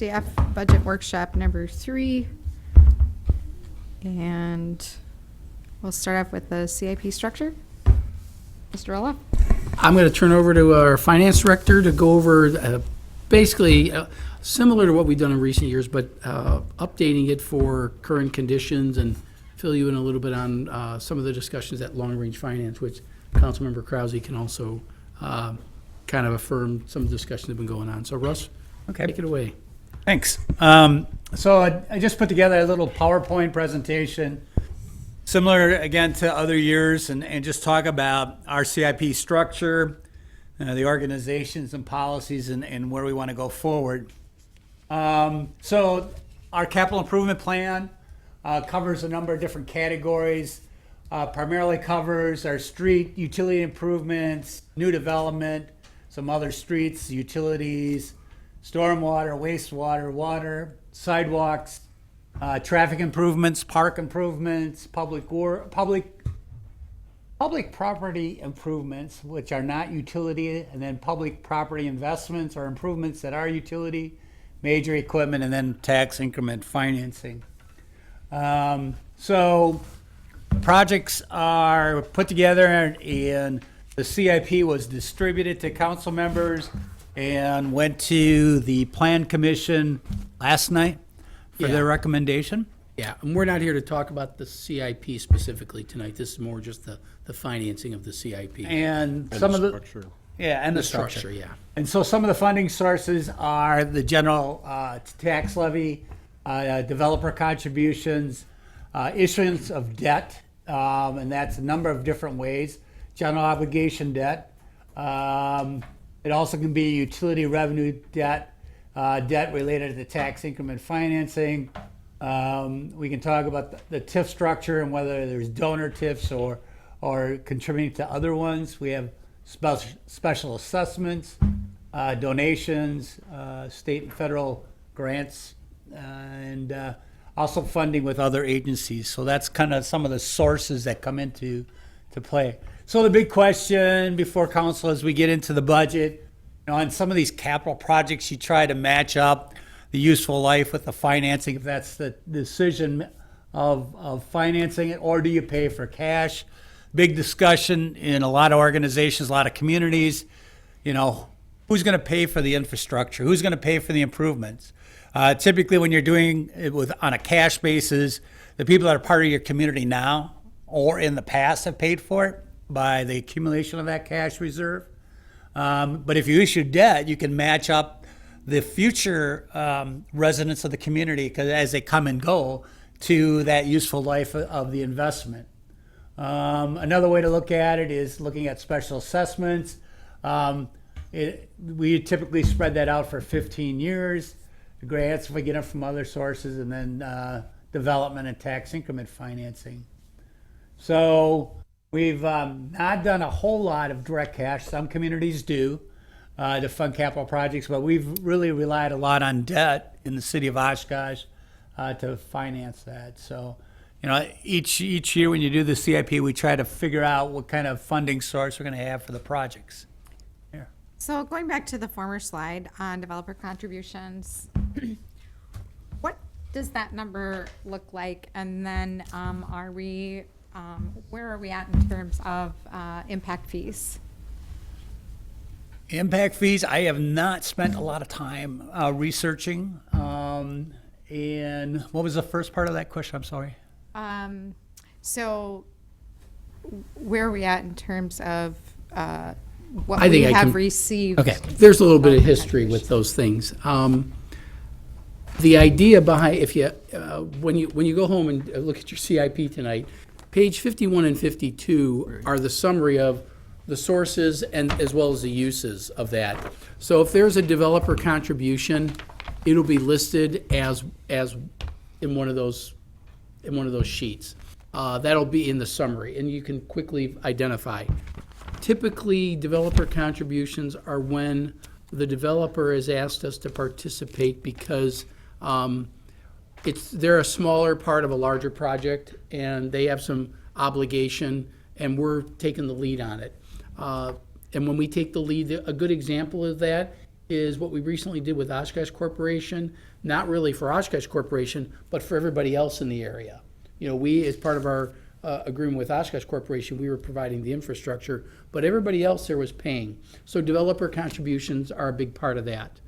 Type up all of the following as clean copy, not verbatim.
staff budget workshop number 3. And we'll start off with the CIP structure. Mr. Roloff? I'm going to turn over to our finance director to go over basically similar to what we've done in recent years, but updating it for current conditions and fill you in a little bit on some of the discussions at long-range finance, which Councilmember Krause can also kind of affirm some discussions that have been going on. So Russ, Okay. take it away. Thanks. So I just put together a little PowerPoint presentation, similar again to other years, and just talk about our CIP structure, the organizations and policies, and where we want to go forward. So our capital improvement plan covers a number of different categories. Primarily covers our street utility improvements, new development, some other streets, utilities, stormwater, wastewater, water, sidewalks, traffic improvements, park improvements, public property improvements, which are not utility, and then public property investments or improvements that are utility, major equipment, and then tax increment financing. So projects are put together, and the CIP was distributed to council members and went to the Plan Commission last night for their recommendation. Yeah, and we're not here to talk about the CIP specifically tonight. This is more just the financing of the CIP. And some of the structure. Yeah, and The the structure. structure, yeah. And so some of the funding sources are the general tax levy, developer contributions, issuance of debt, and that's a number of different ways. General obligation debt. It also can be utility revenue debt, debt related to tax increment financing. We can talk about the TIF structure and whether there's donor TIFs or contributing to other ones. We have special assessments, donations, state and federal grants, and also funding with other agencies. So that's kind of some of the sources that come into play. So the big question before council as we get into the budget, on some of these capital projects, you try to match up the useful life with the financing, if that's the decision of financing it, or do you pay for cash? Big discussion in a lot of organizations, a lot of communities, who's going to pay for the infrastructure? Who's going to pay for the improvements? Typically, when you're doing it on a cash basis, the people that are part of your community now or in the past have paid for it by the accumulation of that cash reserve. But if you issue debt, you can match up the future residents of the community, because as they come and go, to that useful life of the investment. Another way to look at it is looking at special assessments. We typically spread that out for 15 years. The grants, if we get them from other sources, and then development and tax increment financing. So we've not done a whole lot of direct cash. Some communities do to fund capital projects, but we've really relied a lot on debt in the city of Oshkosh to finance that. So, each year when you do the CIP, we try to figure out what kind of funding source we're going to have for the projects. So going back to the former slide on developer contributions, what does that number look like? And then where are we at in terms of impact fees? Impact fees, I have not spent a lot of time researching. And what was the first part of that question? I'm sorry. So where are we at in terms of what I think we I have can- received? Okay, there's a little bit of history with those things. The idea behind, if you, when you go home and look at your CIP tonight, page 51 and 52 are the summary of the sources and as well as the uses of that. So if there's a developer contribution, it'll be listed as in one of those sheets. That'll be in the summary, and you can quickly identify. Typically, developer contributions are when the developer has asked us to participate because they're a smaller part of a larger project, and they have some obligation, and we're taking the lead on it. And when we take the lead, a good example of that is what we recently did with Oshkosh Corporation, not really for Oshkosh Corporation, but for everybody else in the area. You know, we, as part of our agreement with Oshkosh Corporation, we were providing the infrastructure, but everybody else there was paying. So developer contributions are a big part of that.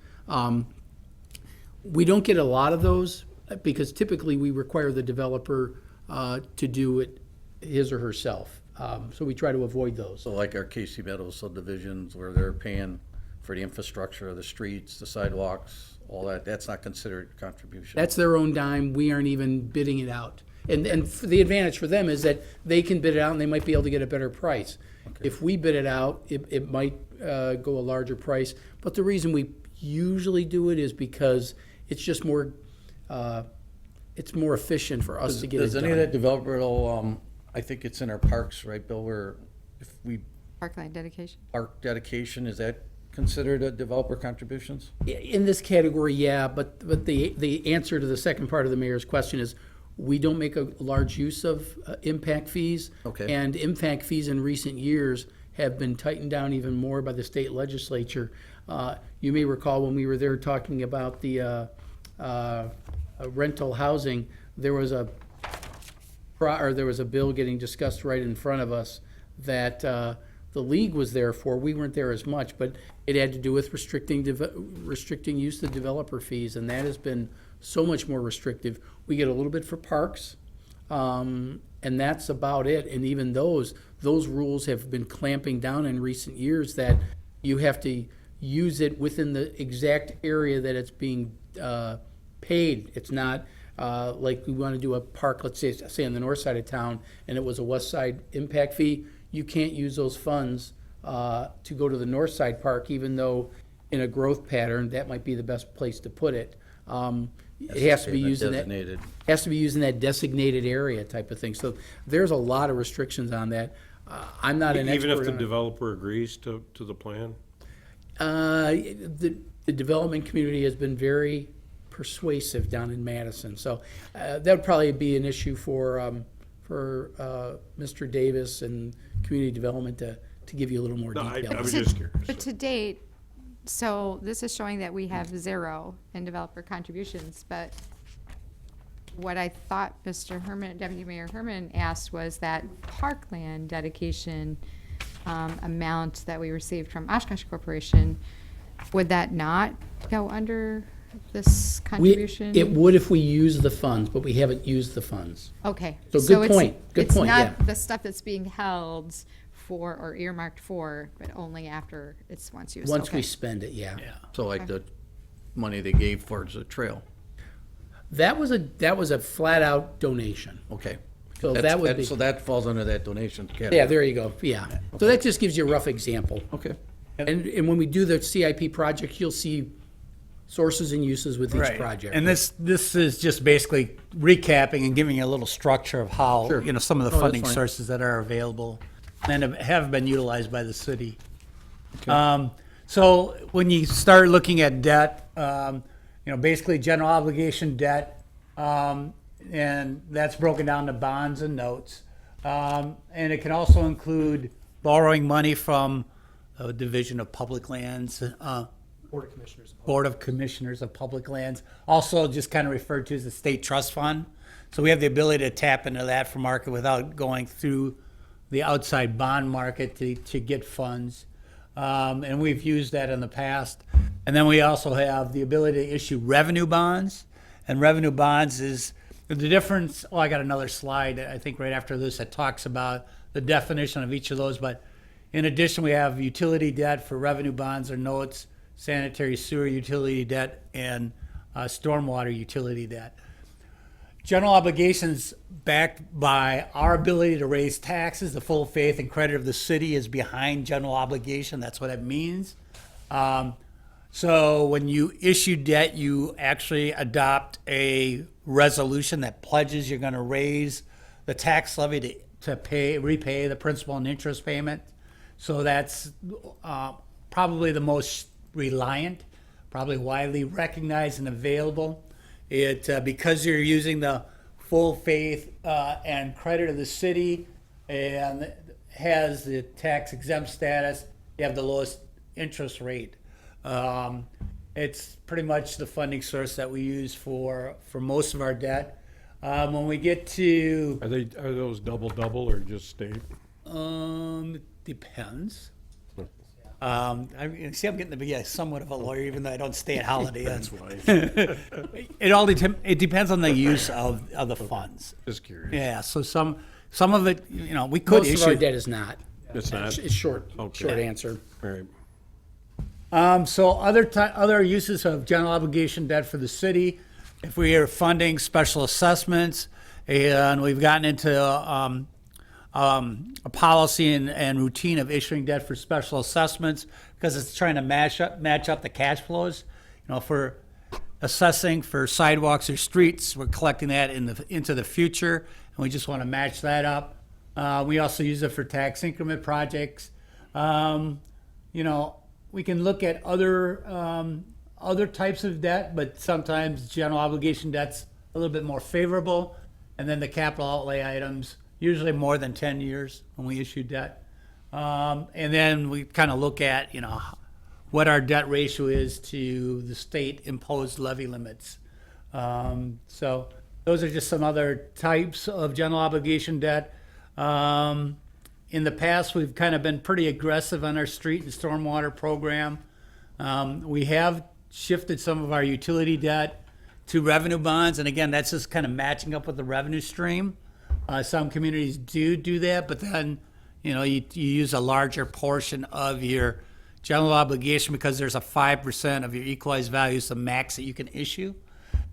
We don't get a lot of those because typically we require the developer to do it his or herself. So we try to avoid those. So like our Casey Meadows subdivisions where they're paying for the infrastructure, the streets, the sidewalks, all that, that's not considered contribution. That's their own dime. We aren't even bidding it out. And for the advantage for them is that they can bid it out and they might be able to get a better price. Okay. If we bid it out, it might go a larger price. But the reason we usually do it is because it's just more, it's more efficient for us to get it Does done. any of that developmental, I think it's in our parks, right, Bill, where if we Parkland dedication. park dedication, is that considered a developer contributions? In this category, yeah, but the answer to the second part of the mayor's question is, we don't make a large use of impact fees. Okay. And impact fees in recent years have been tightened down even more by the state legislature. You may recall when we were there talking about the rental housing, there was a bill getting discussed right in front of us that the league was there for. We weren't there as much, but it had to do with restricting use of developer fees, and that has been so much more restrictive. We get a little bit for parks, and that's about it. And even those rules have been clamping down in recent years that you have to use it within the exact area that it's being paid. It's not like we want to do a park, let's say on the north side of town, and it was a west side impact fee. You can't use those funds to go to the north side park, even though in a growth pattern, that might be the best place to put it. It has to be used in that, Designated. has to be used in that designated area type of thing. So there's a lot of restrictions on that. I'm not an expert Even if the on it. developer agrees to the plan? The development community has been very persuasive down in Madison. So that would probably be an issue for Mr. Davis and community development to give you a little more No, I detail. was To- just curious. But to date, so this is showing that we have 0 in developer contributions, but what I thought Mr. Herman, Deputy Mayor Herman asked was that parkland dedication amount that we received from Oshkosh Corporation, would that not go under this contribution? It would if we use the funds, but we haven't used the funds. Okay. So good it's- point. Good point, yeah. It's not the stuff that's being held for or earmarked for, but only after it's once used. Once Okay. we spend it, yeah. So like the money they gave towards the trail. That was a flat out donation. Okay. So that would be, So that falls under that donation category. yeah, there you go, yeah. So that just gives you a rough example. Okay. And when we do the CIP project, you'll see sources and uses with each Right. project. And this is just basically recapping and giving you a little structure of how, Sure. some of the Oh, that's funding fine. sources that are available and have been utilized by the city. So when you start looking at debt, basically general obligation debt, and that's broken down to bonds and notes. And it can also include borrowing money from a division of public lands, Board of Commissioners of Public Lands, also just kind of referred to as the State Trust Fund. So we have the ability to tap into that for market without going through the outside bond market to get funds. And we've used that in the past. And then we also have the ability to issue revenue bonds. And revenue bonds is the difference. Oh, I got another slide, I think, right after this that talks about the definition of each of those. But in addition, we have utility debt for revenue bonds or notes, sanitary sewer utility debt, and stormwater utility debt. General obligations backed by our ability to raise taxes. The full faith and credit of the city is behind general obligation. That's what it means. So when you issue debt, you actually adopt a resolution that pledges you're going to raise the tax levy to repay the principal and interest payment. So that's probably the most reliant, probably widely recognized and available. Because you're using the full faith and credit of the city and has the tax exempt status, you have the lowest interest rate. It's pretty much the funding source that we use for most of our debt. When we get to, Are those double or just state? it depends. I'm getting to be somewhat of a lawyer, even though I don't stay at Holiday Inn. That's why. It depends on the use of the funds. Just curious. Yeah, so some of it, we could Most of our issue. debt is not. It's not? It's short, Okay. short answer. All right. So other uses of general obligation debt for the city, if we are funding special assessments, and we've gotten into a policy and routine of issuing debt for special assessments because it's trying to match up the cash flows. For assessing for sidewalks or streets, we're collecting that into the future, and we just want to match that up. We also use it for tax increment projects. We can look at other types of debt, but sometimes general obligation debt's a little bit more favorable. And then the capital outlay items, usually more than 10 years when we issue debt. And then we kind of look at, what our debt ratio is to the state imposed levy limits. So those are just some other types of general obligation debt. In the past, we've kind of been pretty aggressive on our street and stormwater program. We have shifted some of our utility debt to revenue bonds, and again, that's just kind of matching up with the revenue stream. Some communities do that, but then, you use a larger portion of your general obligation because there's a 5% of your equalized value is the max that you can issue.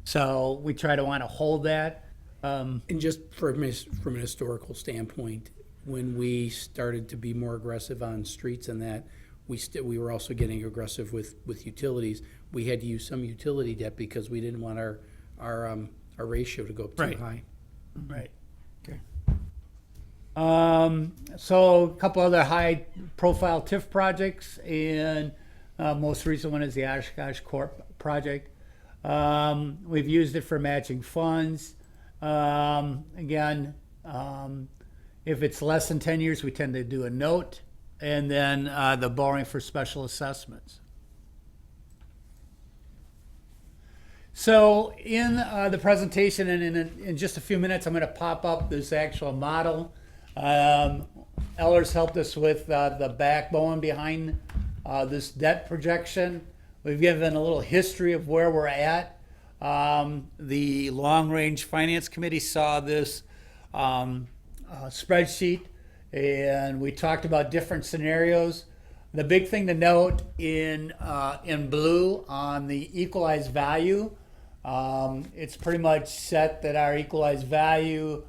So we try to want to hold that. And just from a historical standpoint, when we started to be more aggressive on streets and that, we were also getting aggressive with utilities. We had to use some utility debt because we didn't want our ratio to go up too Right. high. Right. Okay. So a couple other high-profile TIF projects, and most recent one is the Oshkosh Corp project. We've used it for matching funds. Again, if it's less than 10 years, we tend to do a note, and then the borrowing for special assessments. So in the presentation and in just a few minutes, I'm going to pop up this actual model. Eller's helped us with the backbone behind this debt projection. We've given a little history of where we're at. The Long Range Finance Committee saw this spreadsheet, and we talked about different scenarios. The big thing to note in blue on the equalized value, it's pretty much set that our equalized value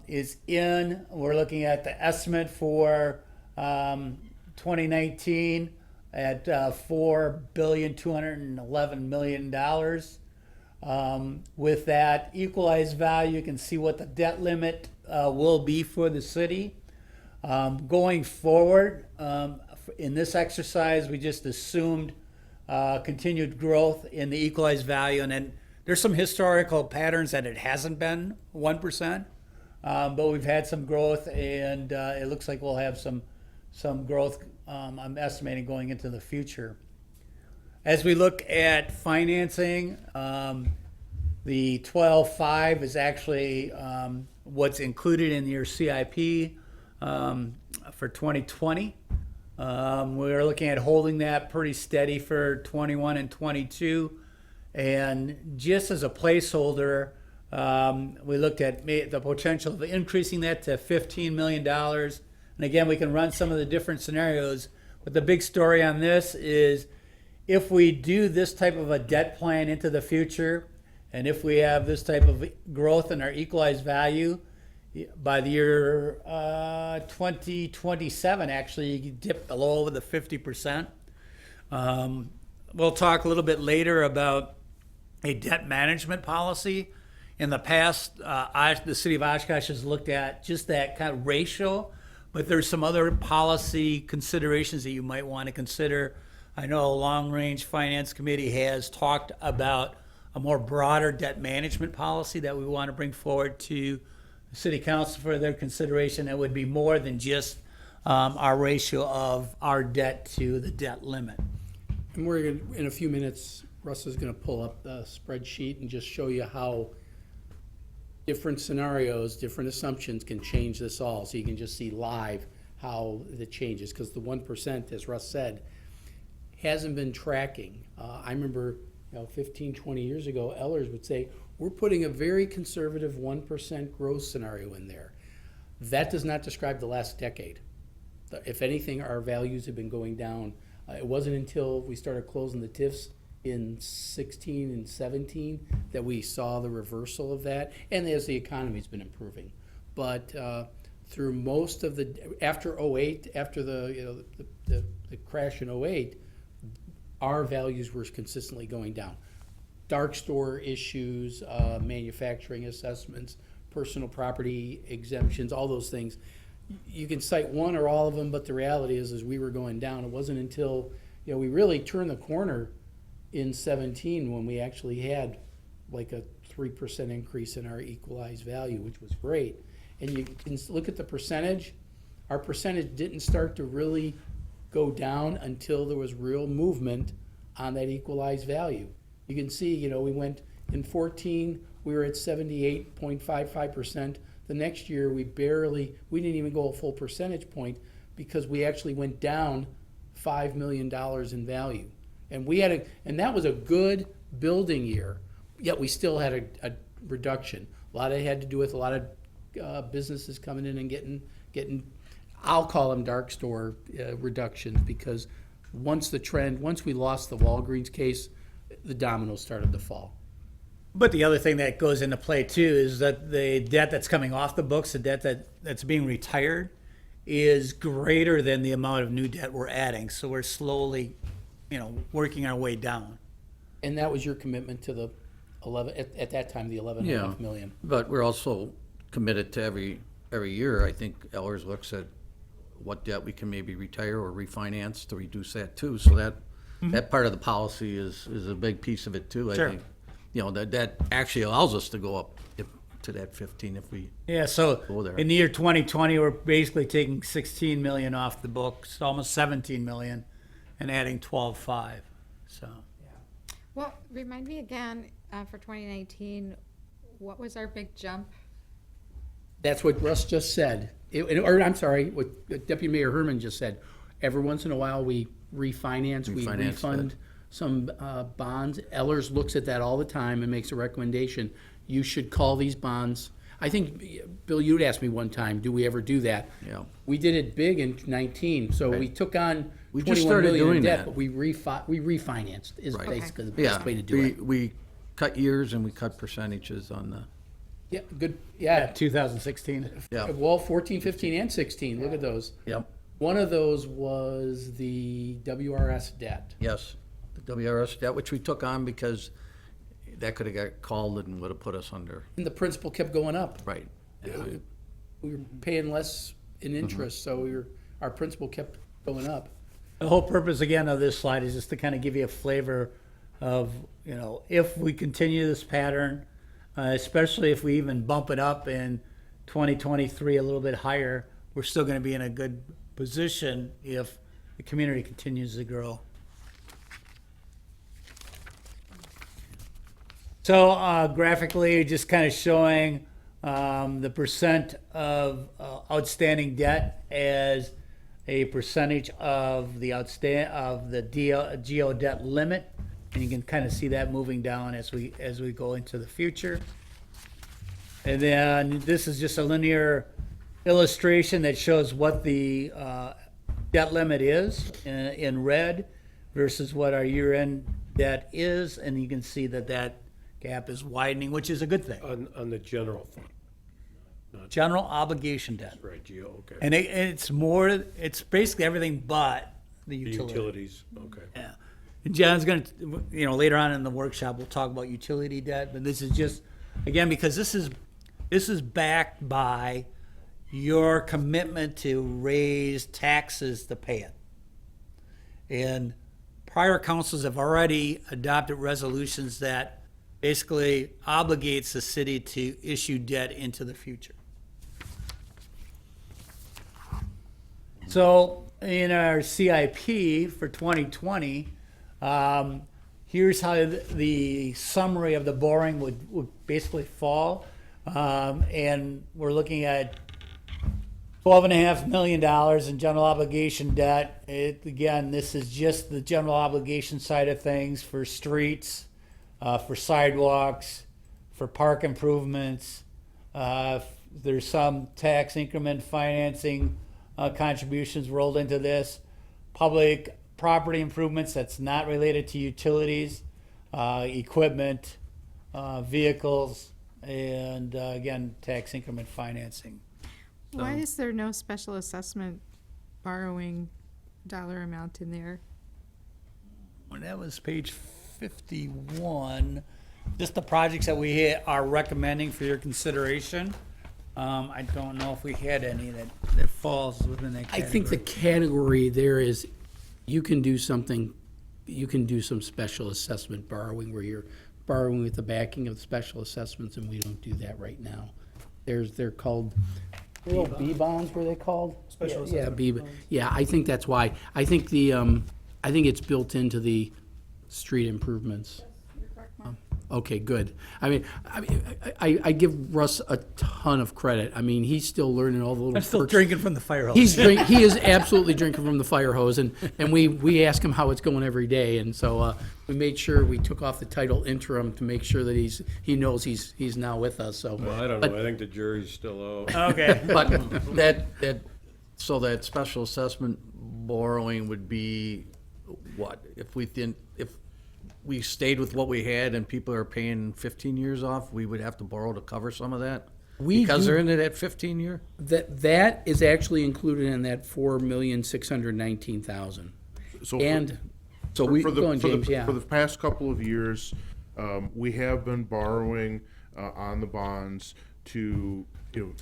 is in. We're looking at the estimate for 2019 at $4,211,000,000. With that equalized value, you can see what the debt limit will be for the city. Going forward, in this exercise, we just assumed continued growth in the equalized value, and then there's some historical patterns that it hasn't been 1%, but we've had some growth, and it looks like we'll have some growth. I'm estimating going into the future. As we look at financing, the 12.5 is actually what's included in your CIP for 2020. We're looking at holding that pretty steady for 21 and 22. And just as a placeholder, we looked at the potential of increasing that to $15 million. And again, we can run some of the different scenarios. But the big story on this is if we do this type of a debt plan into the future, and if we have this type of growth in our equalized value, by the year 2027, actually, you dip below the 50%. We'll talk a little bit later about a debt management policy. In the past, the city of Oshkosh has looked at just that kind of ratio, but there's some other policy considerations that you might want to consider. I know a long-range finance committee has talked about a more broader debt management policy that we want to bring forward to the city council for their consideration. That would be more than just our ratio of our debt to the debt limit. And we're going to, in a few minutes, Russ is going to pull up the spreadsheet and just show you how different scenarios, different assumptions can change this all. So you can just see live how the changes, because the 1%, as Russ said, hasn't been tracking. I remember, 15, 20 years ago, Ellers would say, we're putting a very conservative 1% growth scenario in there. That does not describe the last decade. If anything, our values have been going down. It wasn't until we started closing the TIFs in 16 and 17 that we saw the reversal of that, and as the economy's been improving. But through most of after 08, after the crash in 08, our values were consistently going down. Dark store issues, manufacturing assessments, personal property exemptions, all those things. You can cite one or all of them, but the reality is we were going down. It wasn't until, we really turned the corner in 17 when we actually had like a 3% increase in our equalized value, which was great. And you can look at the percentage. Our percentage didn't start to really go down until there was real movement on that equalized value. You can see, we went in 14, we were at 78.55%. The next year, we didn't even go a full percentage point because we actually went down $5 million in value. And and that was a good building year, yet we still had a reduction. A lot of it had to do with a lot of businesses coming in and getting, I'll call them dark store reductions, because once we lost the Walgreens case, the dominoes started to fall. But the other thing that goes into play too is that the debt that's coming off the books, the debt that's being retired, is greater than the amount of new debt we're adding. So we're slowly, working our way down. And that was your commitment to the 11, at that time, the 11.5 million. But we're also committed to every year. I think Ellers looks at what debt we can maybe retire or refinance to reduce that too. So that part of the policy is a big piece of it too, I Sure. think. That actually allows us to go up to that 15 if we. Yeah, so Go there. in the year 2020, we're basically taking 16 million off the books, almost 17 million, and adding 12.5. So Well, remind me again, for 2019, what was our big jump? That's what Russ just said. I'm sorry, what Deputy Mayor Herman just said. Every once in a while, we refinance, we Refinance refund that. some bonds. Ellers looks at that all the time and makes a recommendation. You should call these bonds. I think, Bill, you'd asked me one time, do we ever do that? Yeah. We did it big in 19, so we took on We just 21 started million in doing debt, that. but we refinanced is Right. basically the Yeah, best way to do it. we cut years and we cut percentages on the, Yeah, good, yeah. 2016. yeah, Well, 14, 15, and 16, look at those. yep, One of those was the WRS debt. yes. The WRS debt, which we took on because that could have got called and would have put us under, And the principal kept going up. right. We were paying less in interest, so our principal kept going up. The whole purpose again of this slide is just to kind of give you a flavor of, if we continue this pattern, especially if we even bump it up in 2023 a little bit higher, we're still going to be in a good position if the community continues to grow. So graphically, just kind of showing the percent of outstanding debt as a percentage of the GO debt limit, and you can kind of see that moving down as we go into the future. And then this is just a linear illustration that shows what the debt limit is in red versus what our year-end debt is, and you can see that gap is widening, which is a good thing. On the general fund, General obligation debt. right, Geo, okay. And it's basically everything but the The utility. utilities, okay. Yeah. And John's going to, later on in the workshop, we'll talk about utility debt, but this is just, again, because this is backed by your commitment to raise taxes to pay it. And prior councils have already adopted resolutions that basically obligates the city to issue debt into the future. So in our CIP for 2020, Here's how the summary of the borrowing would basically fall. And we're looking at $12.5 million in general obligation debt. Again, this is just the general obligation side of things for streets, for sidewalks, for park improvements. There's some tax increment financing contributions rolled into this. Public property improvements that's not related to utilities, equipment, vehicles, and again, tax increment financing. Why is there no special assessment borrowing dollar amount in there? Well, that was page 51. Just the projects that we are recommending for your consideration. I don't know if we had any that falls within that I category. think the category there is, you can do something, you can do some special assessment borrowing where you're borrowing with the backing of special assessments, and we don't do that right now. They're called, B bonds, were they called? Special Yeah, assessment B, bonds. yeah, I think that's why. I think I think it's built into the street improvements. Okay, good. I give Russ a ton of credit. I mean, he's still learning all the little I'm still perks. drinking from the fire hose. He is absolutely drinking from the fire hose, and we ask him how it's going every day, and so we made sure we took off the title interim to make sure that he knows he's now with us. So, Well, I don't but know, I think the jury's still out. Okay. But so that special assessment borrowing would be what? If we stayed with what we had and people are paying 15 years off, we would have to borrow to cover some of that? Because they're in it at 15 year? that is actually included in that $4,619,000. So And So we, for Go on, the, James, yeah. for the past couple of years, we have been borrowing on the bonds to,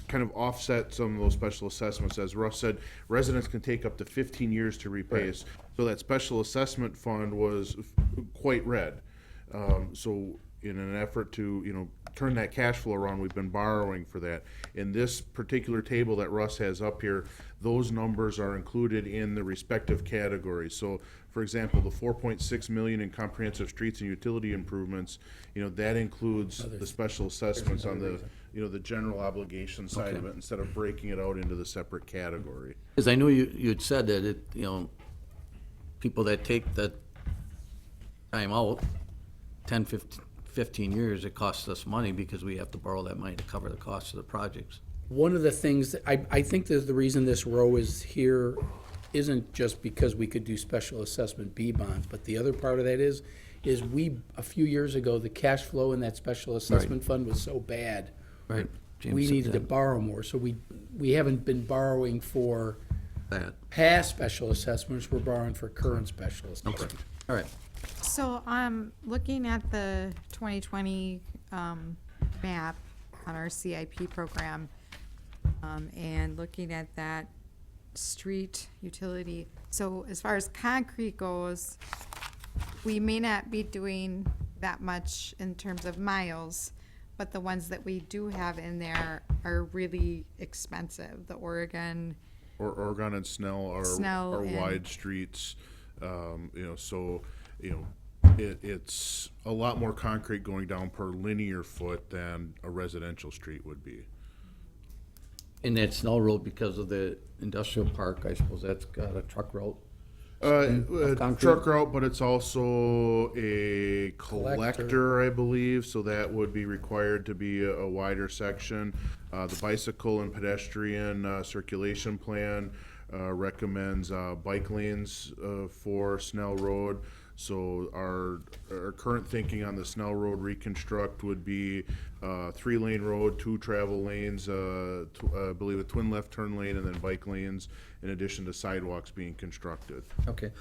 kind of offset some of those special assessments. As Russ said, residents can take up to 15 years to repay us. So that special assessment fund was quite red. So in an effort to, turn that cash flow around, we've been borrowing for that. In this particular table that Russ has up here, those numbers are included in the respective categories. So, for example, the 4.6 million in comprehensive streets and utility improvements, that includes the special assessments on the, the general obligation side of it, instead of breaking it out into the separate category. because I knew you'd said that it, people that take the time out, 10, 15 years, it costs us money because we have to borrow that money to cover the cost of the projects. One of the things that I think that the reason this row is here isn't just because we could do special assessment B bonds, but the other part of that is a few years ago, the cash flow in that special assessment fund was so bad. Right. James We said needed to that. borrow more, so we haven't been borrowing for That. past special assessments, we're borrowing for current special assessments. All right. So, looking at the 2020 map on our CIP program, and looking at that street utility, so as far as concrete goes, we may not be doing that much in terms of miles, but the ones that we do have in there are really expensive. The Oregon, Or Oregon and Snell Snell are and- wide streets, it's a lot more concrete going down per linear foot than a residential street would be. And that Snell Road, because of the industrial park, I suppose that's got a truck route. concrete? Truck route, but it's also a Collector. collector, I believe, so that would be required to be a wider section. The bicycle and pedestrian circulation plan recommends bike lanes for Snell Road. So our current thinking on the Snell Road reconstruct would be 3-lane road, 2 travel lanes, I believe a twin left turn lane, and then bike lanes, in addition to sidewalks being constructed. Okay.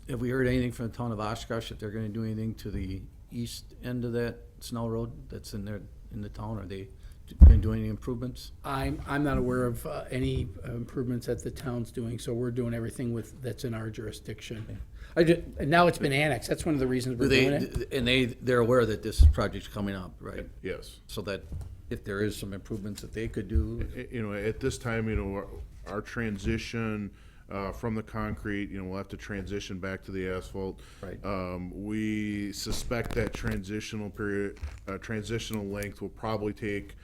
Have we heard anything from the town of Oshkosh if they're gonna do anything to the east end of that Snell Road that's in there, in the town? Are they gonna do any improvements? I'm not aware of any improvements that the town's doing, so we're doing everything that's in our jurisdiction. And now it's been annexed, that's one of the reasons Do we're doing it. they, and they're aware that this project's coming up, right? Yes. So that if there is some improvements that they could do, At this time, our transition from the concrete. We'll have to transition back to the asphalt. Right. We suspect that transitional length will probably take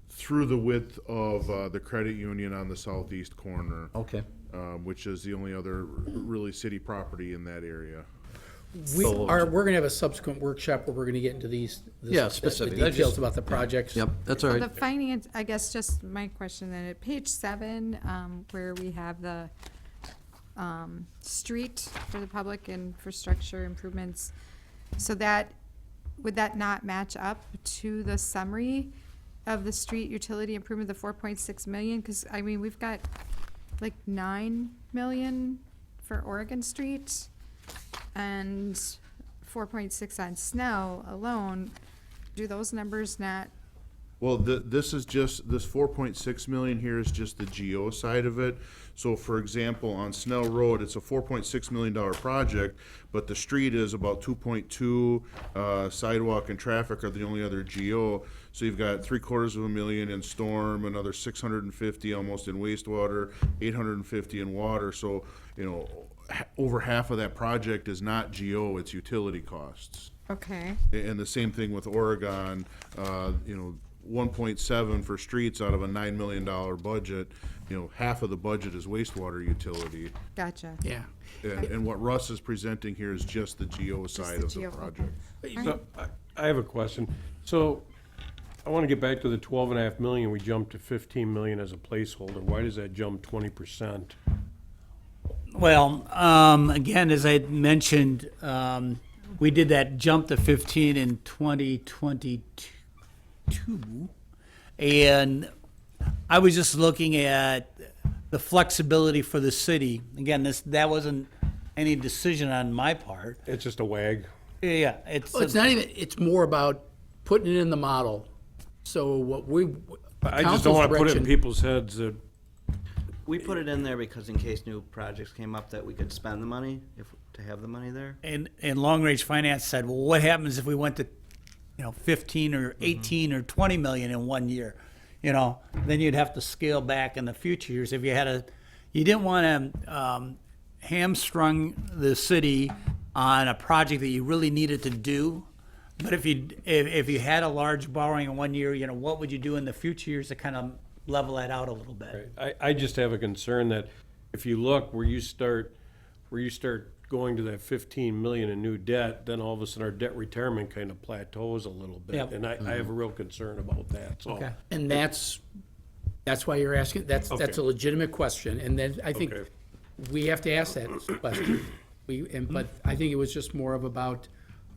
through the width of the credit union on the southeast corner, Okay. which is the only other really city property in that area. We're gonna have a subsequent workshop where we're gonna get into Yeah, the specific. I details just- about the projects. Yep, that's all So right. the finance, I guess just my question then, at page 7, where we have the street for the public infrastructure improvements, so would that not match up to the summary of the street utility improvement, the 4.6 million? Because, I mean, we've got like 9 million for Oregon Street and 4.6 on Snell alone. Do those numbers not? Well, this 4.6 million here is just the GO side of it. So for example, on Snell Road, it's a $4.6 million project, but the street is about 2.2, sidewalk and traffic are the only other GO. So you've got $750,000 in storm, another 650 almost in wastewater, 850 in water. So, over half of that project is not GO, it's utility costs. Okay. And the same thing with Oregon, 1.7 for streets out of a $9 million budget. Half of the budget is wastewater utility. Gotcha. Yeah. And what Russ is presenting here is just the GO side the of the GO, okay. project. So, I have a question. So, I want to get back to the 12.5 million. We jumped to 15 million as a placeholder. Why does that jump 20%? Well, again, as I had mentioned, we did that jump to 15 in 2022, and I was just looking at the flexibility for the city. Again, that wasn't any decision on my part. It's just a wag. Yeah, Well, it's not even, it's more about putting it in the model. So what I just council's don't want to put it in direction- people's heads that, We put it in there because in case new projects came up that we could spend the money, to have the money there. and long range finance said, well, what happens if we went to 15 or 18 or 20 million in 1 year? Then you'd have to scale back in the future years. If you didn't want to hamstrung the city on a project that you really needed to do. But if you had a large borrowing in 1 year, what would you do in the future years to kind of level that out a little bit? I just have a concern that if you look where you start going to that 15 million in new debt, then all of a sudden our debt retirement kind of plateaus a little bit. Yep. And I have a real concern about that, so. Okay. And that's why you're asking, that's Okay. a legitimate question, and then I think Okay. we have to ask that question. But I think it was just more of about,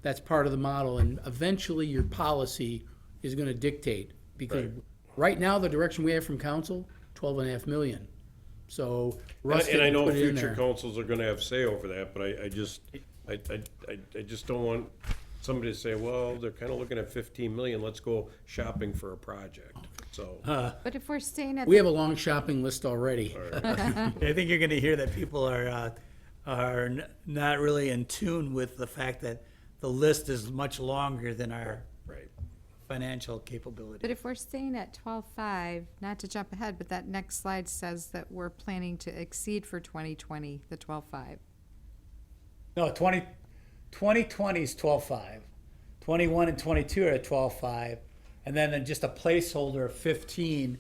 that's part of the model, and eventually your policy is gonna dictate. Because right now, the direction we have from council, 12.5 million. So Russ And I didn't know put it in future there. councils are gonna have say over that, but I just don't want somebody to say, well, they're kinda looking at 15 million, let's go shopping for a project, so. But if we're staying at, We have a long shopping list already. I think you're going to hear that people are not really in tune with the fact that the list is much longer than our Right. financial but capability. if we're staying at 12.5, not to jump ahead, but that next slide says that we're planning to exceed for 2020, the 12.5. No, 2020 is 12.5. 21 and 22 are at 12.5, and then just a placeholder of 15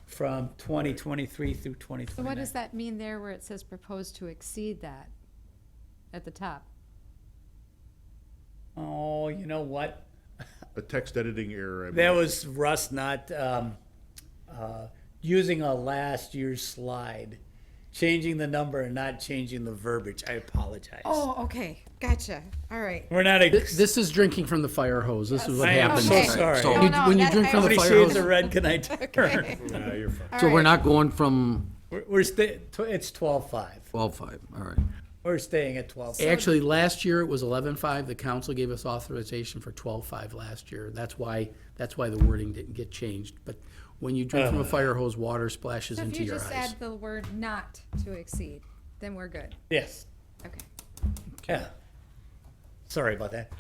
from 2023 through So 2029. what does that mean there where it says proposed to exceed that at the top? Oh, you know what? A text editing error, I That believe. was Russ not using a last year's slide, changing the number and not changing the verbiage. I apologize. Oh, okay, gotcha, all right. We're not. This is drinking from the fire hose. This is what I am happens. so Okay. sorry. So- You- No, when you that- drink I from How the many fire shades hose, of red can I turn? Okay. Nah, you're fine. All So we're right. not going from It's 12.5. 12.5, all right. We're staying at 12.5. actually, last year it was 11.5. The council gave us authorization for 12.5 last year. That's why the wording didn't get changed. But when you drink from a fire hose, water splashes So if into you your just eyes. add the word not to exceed, then we're good, Yes. okay. Yeah. Sorry about that.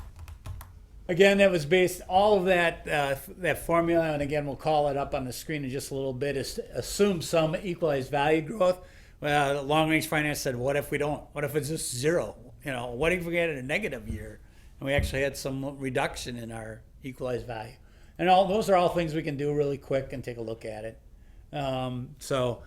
Again, that was based, all of that formula, and again, we'll call it up on the screen in just a little bit, is assume some equalized value growth, Well, long-range finance said, what if we don't? What if it's just zero? You know, what if we had a negative year and we actually had some reduction in our equalized value? And all those are all things we can do really quick and take a look at it. So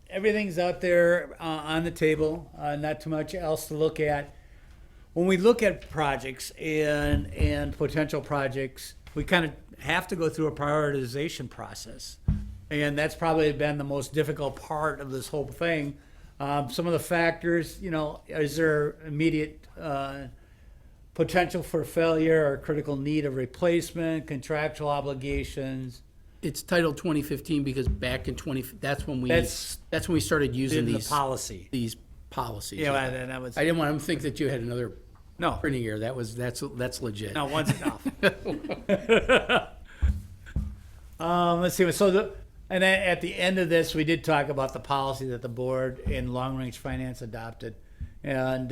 everything's out there on the table, not too much else to look at. When we look at projects and potential projects, we kind of have to go through a prioritization process. And that's probably been the most difficult part of this whole thing. Some of the factors, you know, is there immediate potential for failure or critical need of replacement, contractual obligations? It's titled 2015 because back in that's when That's we started using in the these policy. policies. Yeah, and that was, I didn't want them to think that you had another no, printing error. That's legit. no, one's enough. Let's see. And then at the end of this, we did talk about the policy that the board in long-range finance adopted, and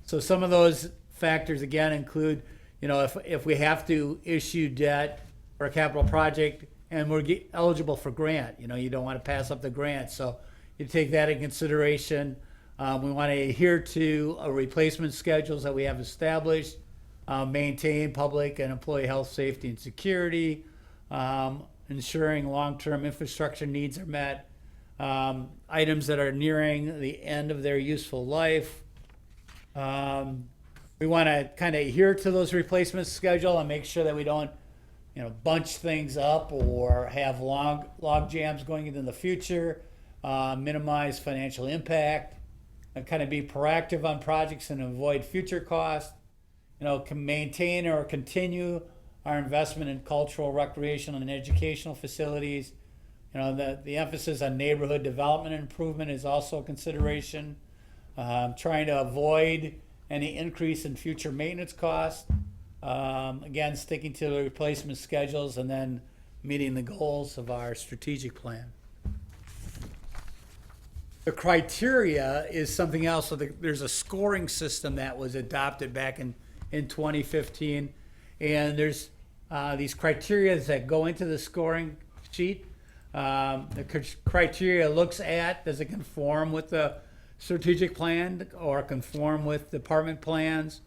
so some of those factors again include, you know, if we have to issue debt for a capital project and we're eligible for grant, you know, you don't want to pass up the grant, so you take that in consideration. We want to adhere to replacement schedules that we have established, maintain public and employee health, safety, and security, ensuring long-term infrastructure needs are met, items that are nearing the end of their useful life. We want to kind of adhere to those replacement schedule and make sure that we don't, you know, bunch things up or have log jams going into the future, minimize financial impact, and kind of be proactive on projects and avoid future costs. You know, can maintain or continue our investment in cultural, recreational, and educational facilities. You know, the emphasis on neighborhood development and improvement is also a consideration. Trying to avoid any increase in future maintenance costs. Again, sticking to the replacement schedules and then meeting the goals of our strategic plan. The criteria is something else. So there's a scoring system that was adopted back in 2015. And there's these criteria that go into the scoring sheet. The criteria looks at, does it conform with the strategic plan or conform with department plans,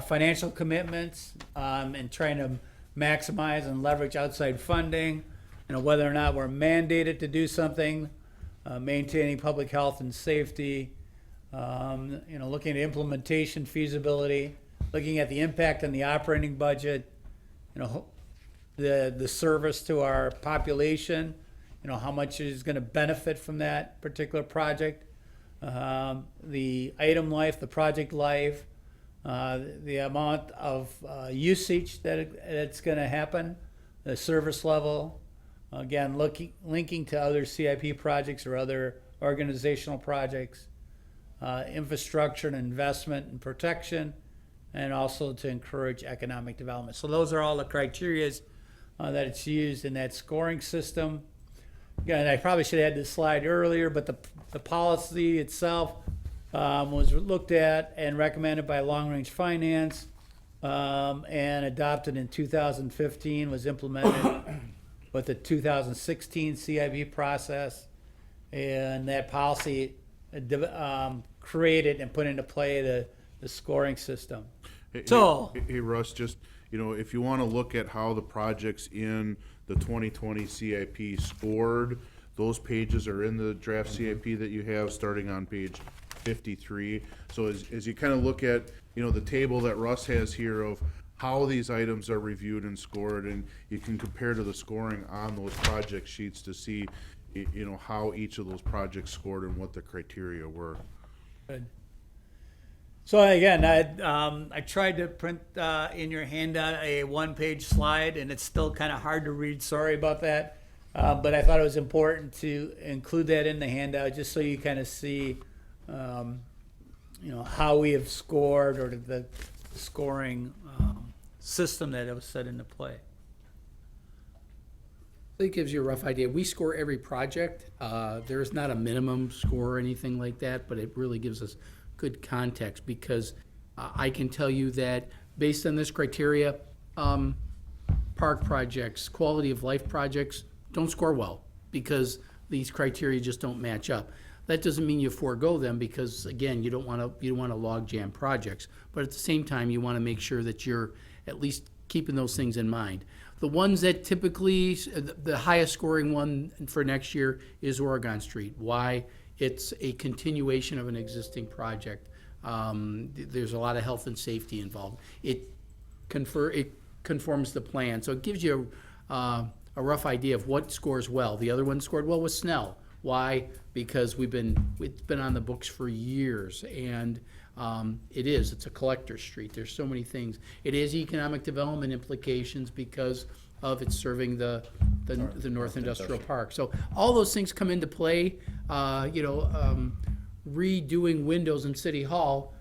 financial commitments, and trying to maximize and leverage outside funding, you know, whether or not we're mandated to do something, maintaining public health and safety, you know, looking at implementation feasibility, looking at the impact on the operating budget, you know, the service to our population, you know, how much is going to benefit from that particular project, the item life, the project life, the amount of usage that it's going to happen, the service level, again, linking to other CIP projects or other organizational projects, infrastructure and investment and protection, and also to encourage economic development. So those are all the criteria that it's used in that scoring system. Again, I probably should have had this slide earlier, but the policy itself was looked at and recommended by Long Range Finance and adopted in 2015, was implemented with the 2016 CIP process, and that policy created and put into play the scoring system. Hey, Russ, just, you know, if you want to look at how the projects in the 2020 CIP scored, those pages are in the draft CIP that you have, starting on page 53. So as you kind of look at, you know, the table that Russ has here of how these items are reviewed and scored, and you can compare to the scoring on those project sheets to see, you know, how each of those projects scored and what the criteria were. Good. So again, I tried to print in your handout a one-page slide, and it's still kind of hard to read. Sorry about that. But I thought it was important to include that in the handout just so you kind of see, you know, how we have scored, or the scoring system that it was set into play. It gives you a rough idea. We score every project. There is not a minimum score or anything like that, but it really gives us good context, because I can tell you that based on this criteria, park projects, quality of life projects don't score well because these criteria just don't match up. That doesn't mean you forego them because, again, you don't want to log jam projects. But at the same time, you want to make sure that you're at least keeping those things in mind. The ones that typically, the highest scoring one for next year is Oregon Street. Why? It's a continuation of an existing project. There's a lot of health and safety involved. It conforms the plan, so it gives you a rough idea of what scores well. The other one scored well was Snell. Why? Because it's been on the books for years, and it's a collector street. There's so many things. It has economic development implications because of it serving the North Industrial Park. So all those things come into play. Redoing windows in City Hall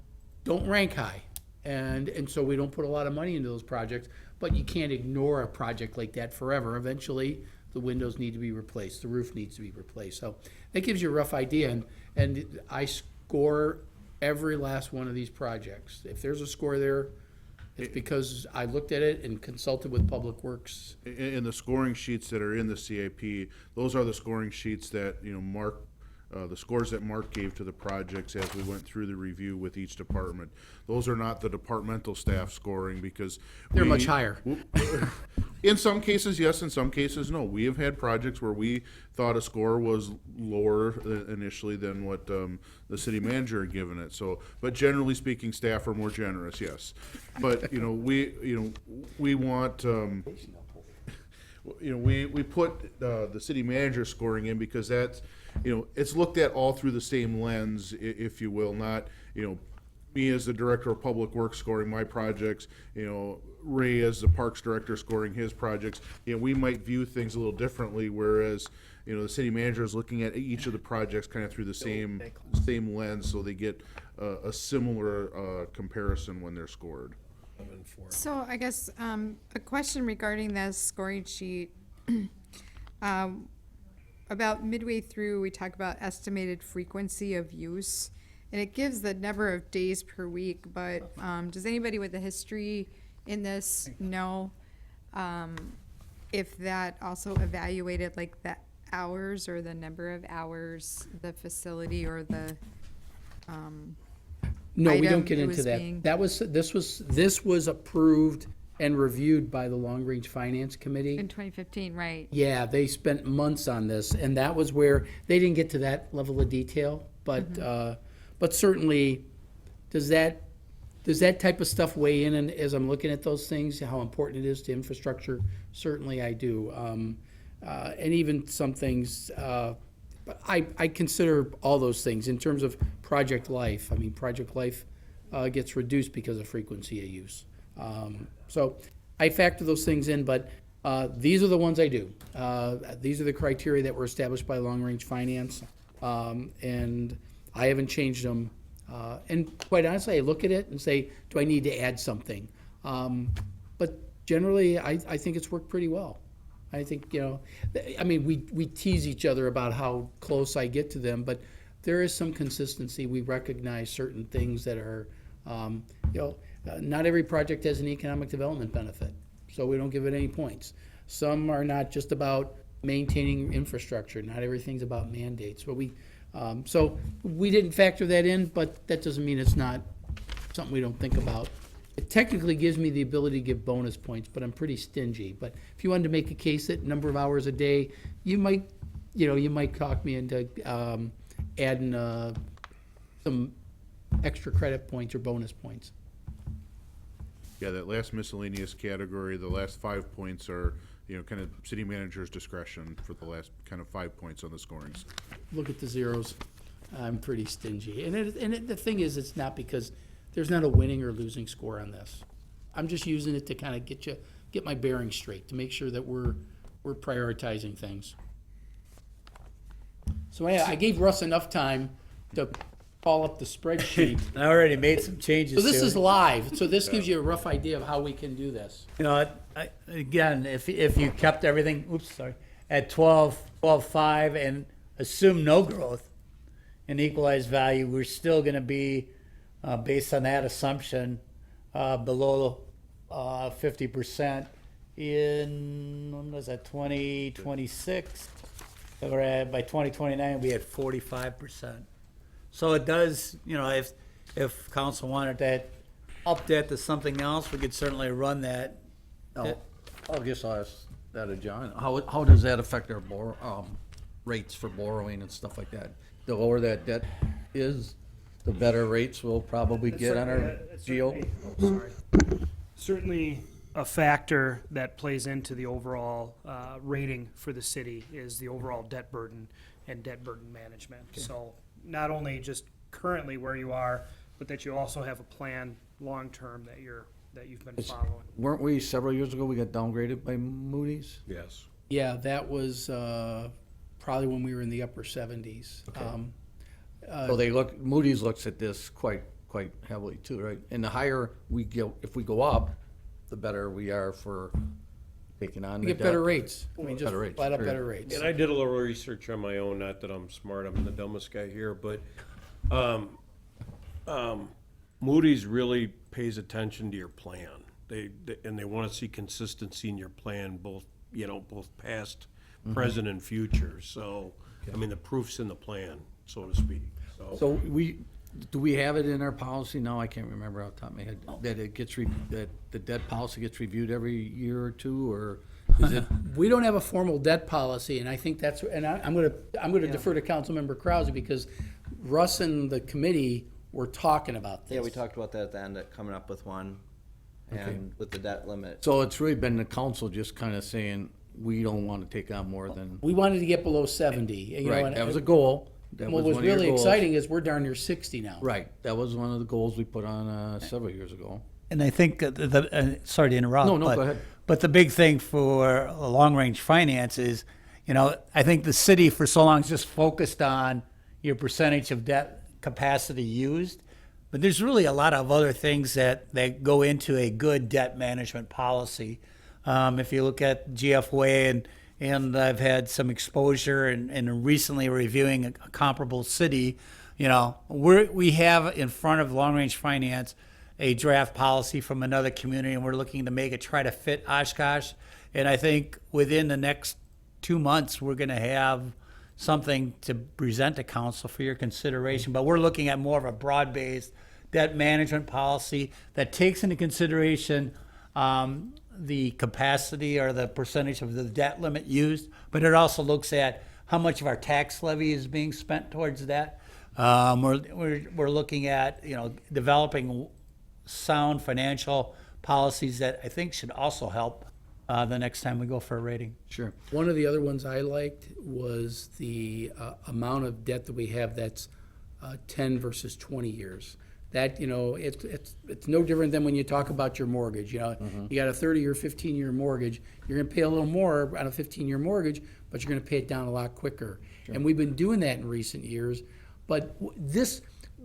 don't rank high. And so we don't put a lot of money into those projects, but you can't ignore a project like that forever. Eventually, the windows need to be replaced, the roof needs to be replaced. So that gives you a rough idea, and I score every last one of these projects. If there's a score there, it's because I looked at it and consulted with Public Works. In the scoring sheets that are in the CIP, those are the scoring sheets that, Mark, the scores that Mark gave to the projects as we went through the review with each department. Those are not the departmental staff scoring because They're much higher. In some cases, yes. In some cases, no. We have had projects where we thought a score was lower initially than what the city manager had given it. So, but generally speaking, staff are more generous, yes. But we want. We put the city manager scoring in because that's, it's looked at all through the same lens, if you will, not, me as the director of public works scoring my projects, Ray as the parks director scoring his projects. We might view things a little differently, whereas, the city manager is looking at each of the projects kind of through the same lens, so they get a similar comparison when they're scored. So I guess a question regarding this scoring sheet. About midway through, we talk about estimated frequency of use, and it gives the number of days per week, but does anybody with a history in this know if that also evaluated like the hours or the number of hours the facility or the No, we item don't get it into was that. being- This was approved and reviewed by the Long Range Finance Committee. in 2015, right? Yeah, they spent months on this, and that was where, they didn't get to that level of detail, but, but certainly, does that type of stuff weigh in, and as I'm looking at those things, how important it is to infrastructure? Certainly I do. And even some things, but I consider all those things in terms of project life. I mean, project life gets reduced because of frequency of use. So I factor those things in, but these are the ones I do. These are the criteria that were established by Long Range Finance, and I haven't changed them. And quite honestly, I look at it and say, do I need to add something? But generally, I think it's worked pretty well. I think, we tease each other about how close I get to them, but there is some consistency. We recognize certain things that are, not every project has an economic development benefit, so we don't give it any points. Some are not just about maintaining infrastructure. Not everything's about mandates. But so we didn't factor that in, but that doesn't mean it's not something we don't think about. It technically gives me the ability to give bonus points, but I'm pretty stingy. But if you wanted to make a case that number of hours a day, you might talk me into adding some extra credit points or bonus points. Yeah, that last miscellaneous category, the last 5 points are, kind of city manager's discretion for the last kind of 5 points on the scorings. Look at the zeros. I'm pretty stingy. And the thing is, it's not because there's not a winning or losing score on this. I'm just using it to kind of get my bearings straight, to make sure that we're prioritizing things. So I gave Russ enough time to call up the spreadsheet. I already made some changes So this to is it. live, so this gives you a rough idea of how we can do this. Again, if you kept everything, at 12.5 and assume no growth in equalized value, we're still going to be, based on that assumption, below 50%, in, when was that, 2026? We're at, by 2029, we had 45%. So it does, you know, if council wanted that, up that to something else, we could certainly run that. I guess I'll ask that of John. How does that affect our rates for borrowing and stuff like that? The lower that debt is, the better rates we'll probably get on our GO? Certainly a factor that plays into the overall rating for the city is the overall debt burden and debt burden management. So not only just currently where you are, but that you also have a plan long-term that you've been following. Weren't we, several years ago, we got downgraded by Moody's? Yes. Yeah, that was probably when we were in the upper 70s. So Moody's looks at this quite heavily too, right? And the higher we go, if we go up, the better we are for taking on We the get debt. better rates. I mean, just Better rates, flat up period. better rates. And I did a little research on my own, not that I'm smart, I'm the dumbest guy here, but, Moody's really pays attention to your plan. They want to see consistency in your plan, both past, present, and future. So, I mean, the proof's in the plan, so to speak. So do we have it in our policy now? I can't remember off the top of my head, that it gets, that the debt policy gets reviewed every year or two, or is it? We don't have a formal debt policy, and I think that's, and I'm gonna defer to Councilmember Krause, because Russ and the committee were talking about this. Yeah, we talked about that at the end, coming up with one, and with the debt limit. So it's really been the council just kind of saying, we don't want to take on more than, We wanted to get below 70, you know, right, and that was a goal. That what was one of your really goals. exciting is we're darn near 60 now. Right, that was one of the goals we put on several years ago. And I think sorry to interrupt. No, but, go ahead. But the big thing for long-range finance is, you know, I think the city for so long is just focused on your percentage of debt capacity used. But there's really a lot of other things that go into a good debt management policy. If you look at GFOA, and I've had some exposure and recently reviewing a comparable city, you know, we have in front of long-range finance a draft policy from another community, and we're looking to make it try to fit Oshkosh. And I think within the next 2 months, we're going to have something to present to council for your consideration. But we're looking at more of a broad-based debt management policy that takes into consideration the capacity or the percentage of the debt limit used, but it also looks at how much of our tax levy is being spent towards that. We're looking at, you know, developing sound financial policies that I think should also help the next time we go for a rating. Sure. One of the other ones I liked was the amount of debt that we have that's 10 versus 20 years. That, you know, it's no different than when you talk about your mortgage. You know, you got a 30 or 15-year mortgage, you're going to pay a little more on a 15-year mortgage, but you're going to pay it down a lot quicker. Sure. And we've been doing that in recent years. But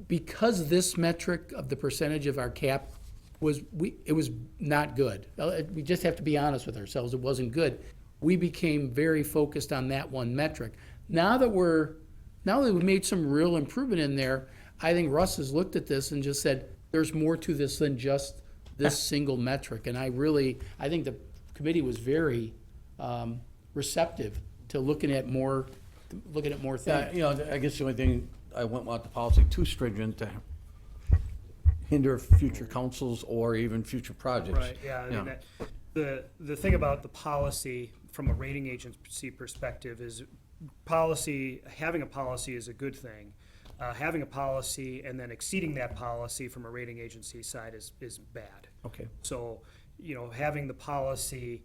because this metric of the percentage of our cap it was not good. We just have to be honest with ourselves. It wasn't good. We became very focused on that one metric. Now that we've made some real improvement in there, I think Russ has looked at this and just said, there's more to this than just this single metric. And I think the committee was very receptive to looking at more things. You know, I guess the only thing, I wouldn't want the policy too stringent to hinder future councils or even future projects. Right, yeah. I mean, the thing about the policy from a rating agency perspective is having a policy is a good thing. Having a policy and then exceeding that policy from a rating agency side is bad. Okay. So, you know, having the policy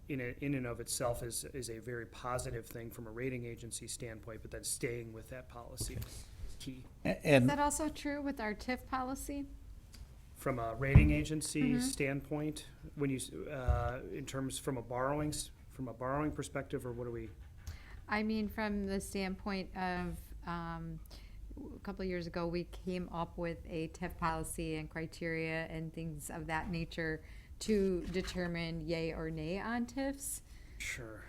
in and of itself is a very positive thing from a rating agency standpoint, but then staying with that policy is key. Is And that also true with our TIF policy? From a rating agency standpoint, when you, in terms from a borrowing perspective, or what do we? I mean, from the standpoint of, a couple of years ago, we came up with a TIF policy and criteria and things of that nature to determine yay or nay on TIFs. Sure.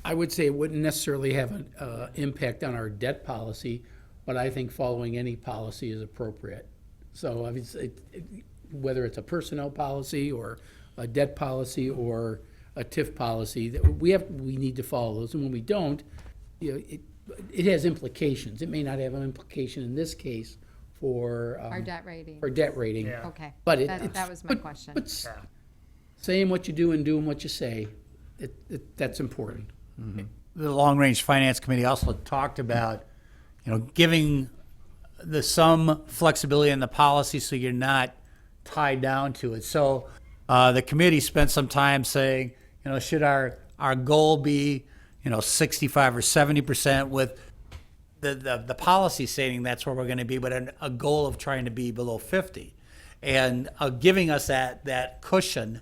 I would say it wouldn't necessarily have an impact on our debt policy, but I think following any policy is appropriate. So I mean, whether it's a personnel policy or a debt policy or a TIF policy, that we need to follow those, and when we don't, you know, it has implications. It may not have an implication in this case for. Our debt rating. For debt rating. Yeah. Okay. But That was my question. But saying what you do and doing what you say, that's important. The Long Range Finance Committee also talked about, giving some flexibility in the policy so you're not tied down to it. So the committee spent some time saying, should our goal be, 65 or 70% with the policy stating that's where we're going to be, but a goal of trying to be below 50, and giving us that cushion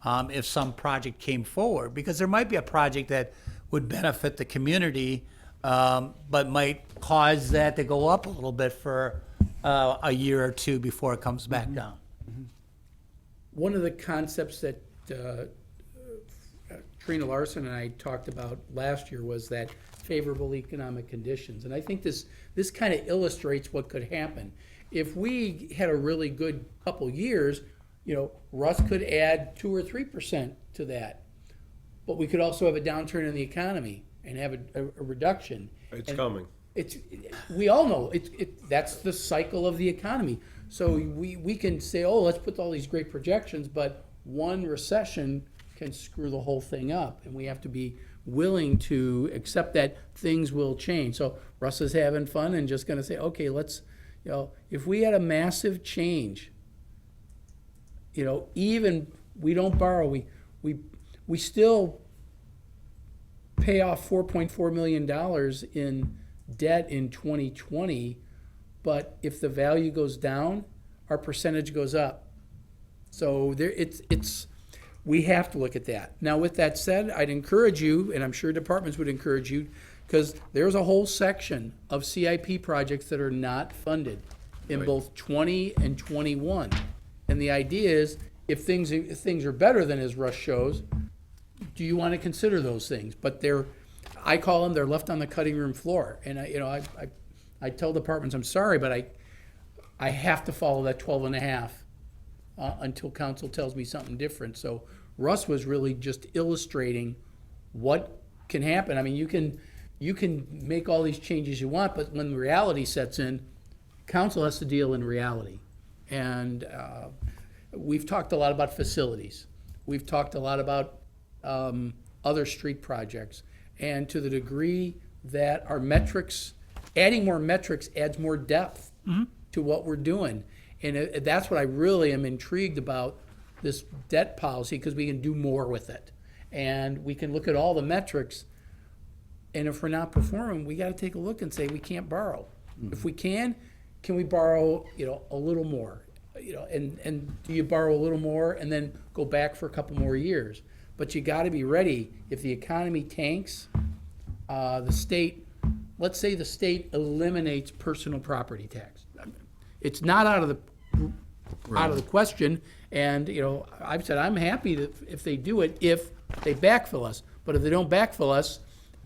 if some project came forward, because there might be a project that would benefit the community, but might cause that to go up a little bit for a year or two before it comes back down. One of the concepts that Trina Larson and I talked about last year was that favorable economic conditions. And I think this kind of illustrates what could happen. If we had a really good couple years, Russ could add 2 or 3% to that. But we could also have a downturn in the economy and have a reduction. It's And coming. we all know that's the cycle of the economy. So we can say, oh, let's put all these great projections, but one recession can screw the whole thing up, and we have to be willing to accept that things will change. So Russ is having fun and just going to say, okay, let's, if we had a massive change, even we don't borrow, we still pay off $4.4 million in debt in 2020, but if the value goes down, our percentage goes up. So we have to look at that. Now, with that said, I'd encourage you, and I'm sure departments would encourage you, because there's a whole section of CIP projects that are not funded in Right. both 20 and 21. And the idea is, if things are better than as Russ shows, do you want to consider those things? But I call them, they're left on the cutting room floor. And I tell departments, I'm sorry, but I have to follow that 12 and a half until council tells me something different. So Russ was really just illustrating what can happen. I mean, you can make all these changes you want, but when reality sets in, council has to deal in reality. And we've talked a lot about facilities. We've talked a lot about other street projects. And to the degree that our metrics, adding more metrics adds more depth to what we're doing. And that's what I really am intrigued about this debt policy, because we can do more with it. And we can look at all the metrics, and if we're not performing, we got to take a look and say we can't borrow. If we can we borrow, a little more? And do you borrow a little more and then go back for a couple more years? But you got to be ready. If the economy tanks, let's say the state eliminates personal property tax. It's not out of the question. And I've said I'm happy if they do it, if they backfill us. But if they don't backfill us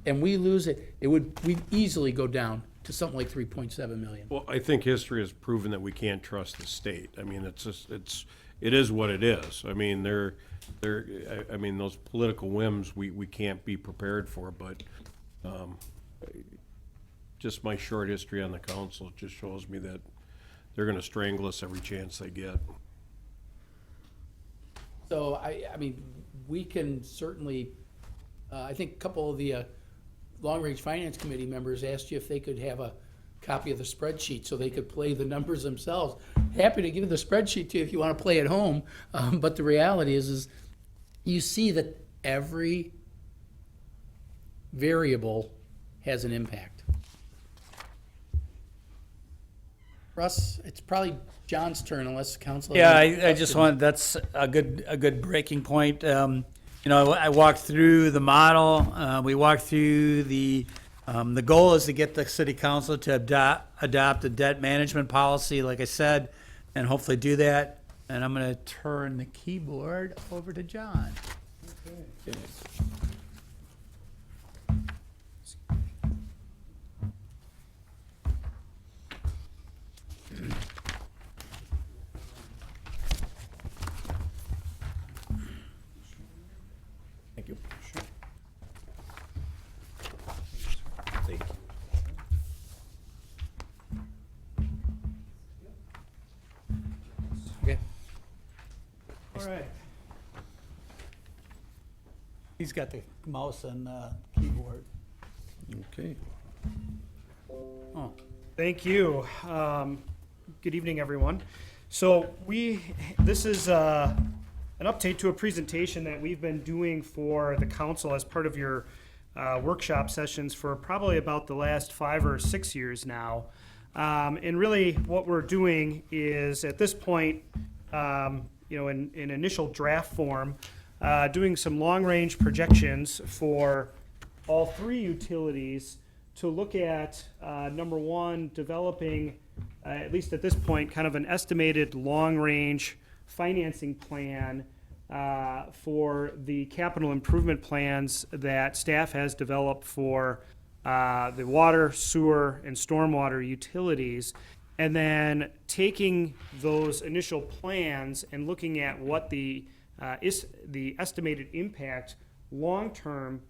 and we lose it, we'd easily go down to something like 3.7 million. Well, I think history has proven that we can't trust the state. I mean, it is what it is. I mean, those political whims we can't be prepared for, but just my short history on the council just shows me that they're gonna strangle us every chance they get. So, I mean, we can certainly, I think a couple of the Long Range Finance Committee members asked you if they could have a copy of the spreadsheet so they could play the numbers themselves. Happy to give you the spreadsheet to you if you want to play at home, but the reality is you see that every variable has an impact. Russ, it's probably John's turn unless council. Yeah, I just that's a good breaking point. I walked through the model. We walked through the goal is to get the city council to adopt a debt management policy, like I said, and hopefully do that. And I'm going to turn the keyboard over to John. He's got the mouse and keyboard. Okay. Oh. Thank you. Good evening, everyone. So this is an update to a presentation that we've been doing for the council as part of your workshop sessions for probably about the last 5 or 6 years now. And really what we're doing is at this point, in initial draft form, doing some long-range projections for all 3 utilities to look at, number one, developing, at least at this point, kind of an estimated long-range financing plan for the capital improvement plans that staff has developed for the water, sewer, and stormwater utilities, and then taking those initial plans and looking at what the estimated impact long-term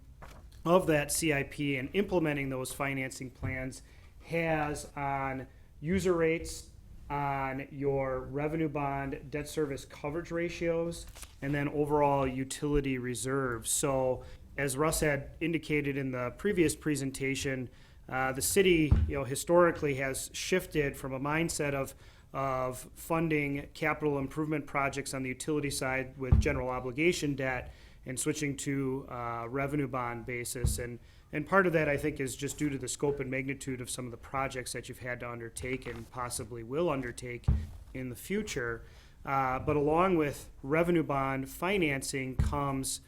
of that CIP and implementing those financing plans has on user rates, on your revenue bond debt service coverage ratios, and then overall utility reserves. So as Russ had indicated in the previous presentation, the city, historically has shifted from a mindset of funding capital improvement projects on the utility side with general obligation debt and switching to revenue bond basis. And part of that, I think, is just due to the scope and magnitude of some of the projects that you've had to undertake and possibly will undertake in the future. But along with revenue bond financing comes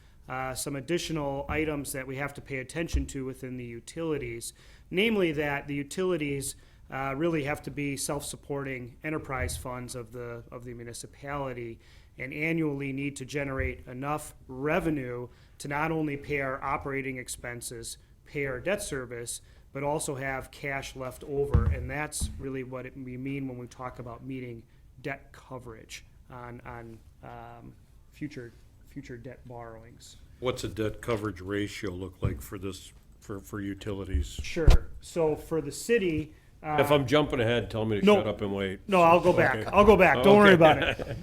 some additional items that we have to pay attention to within the utilities, namely that the utilities really have to be self-supporting enterprise funds of the municipality and annually need to generate enough revenue to not only pay our operating expenses, pay our debt service, but also have cash left over. And that's really what we mean when we talk about meeting debt coverage on future debt borrowings. What's a debt coverage ratio look like for this, for utilities? Sure. So for the city, If I'm jumping ahead, tell me to No. shut up and wait. no, I'll go back. Okay. I'll go back. Don't worry Okay. about it.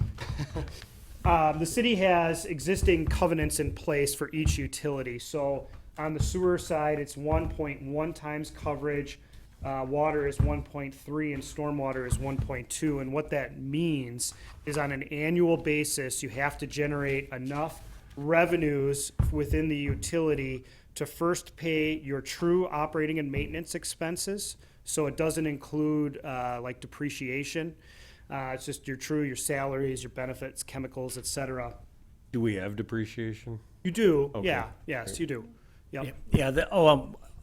The city has existing covenants in place for each utility. So on the sewer side, it's 1.1 times coverage. Water is 1.3 and stormwater is 1.2. And what that means is on an annual basis, you have to generate enough revenues within the utility to first pay your true operating and maintenance expenses. So it doesn't include like depreciation. It's just your salaries, your benefits, chemicals, et cetera. Do we have depreciation? You do, Okay. yeah, yes, you do. Yep. Yeah, the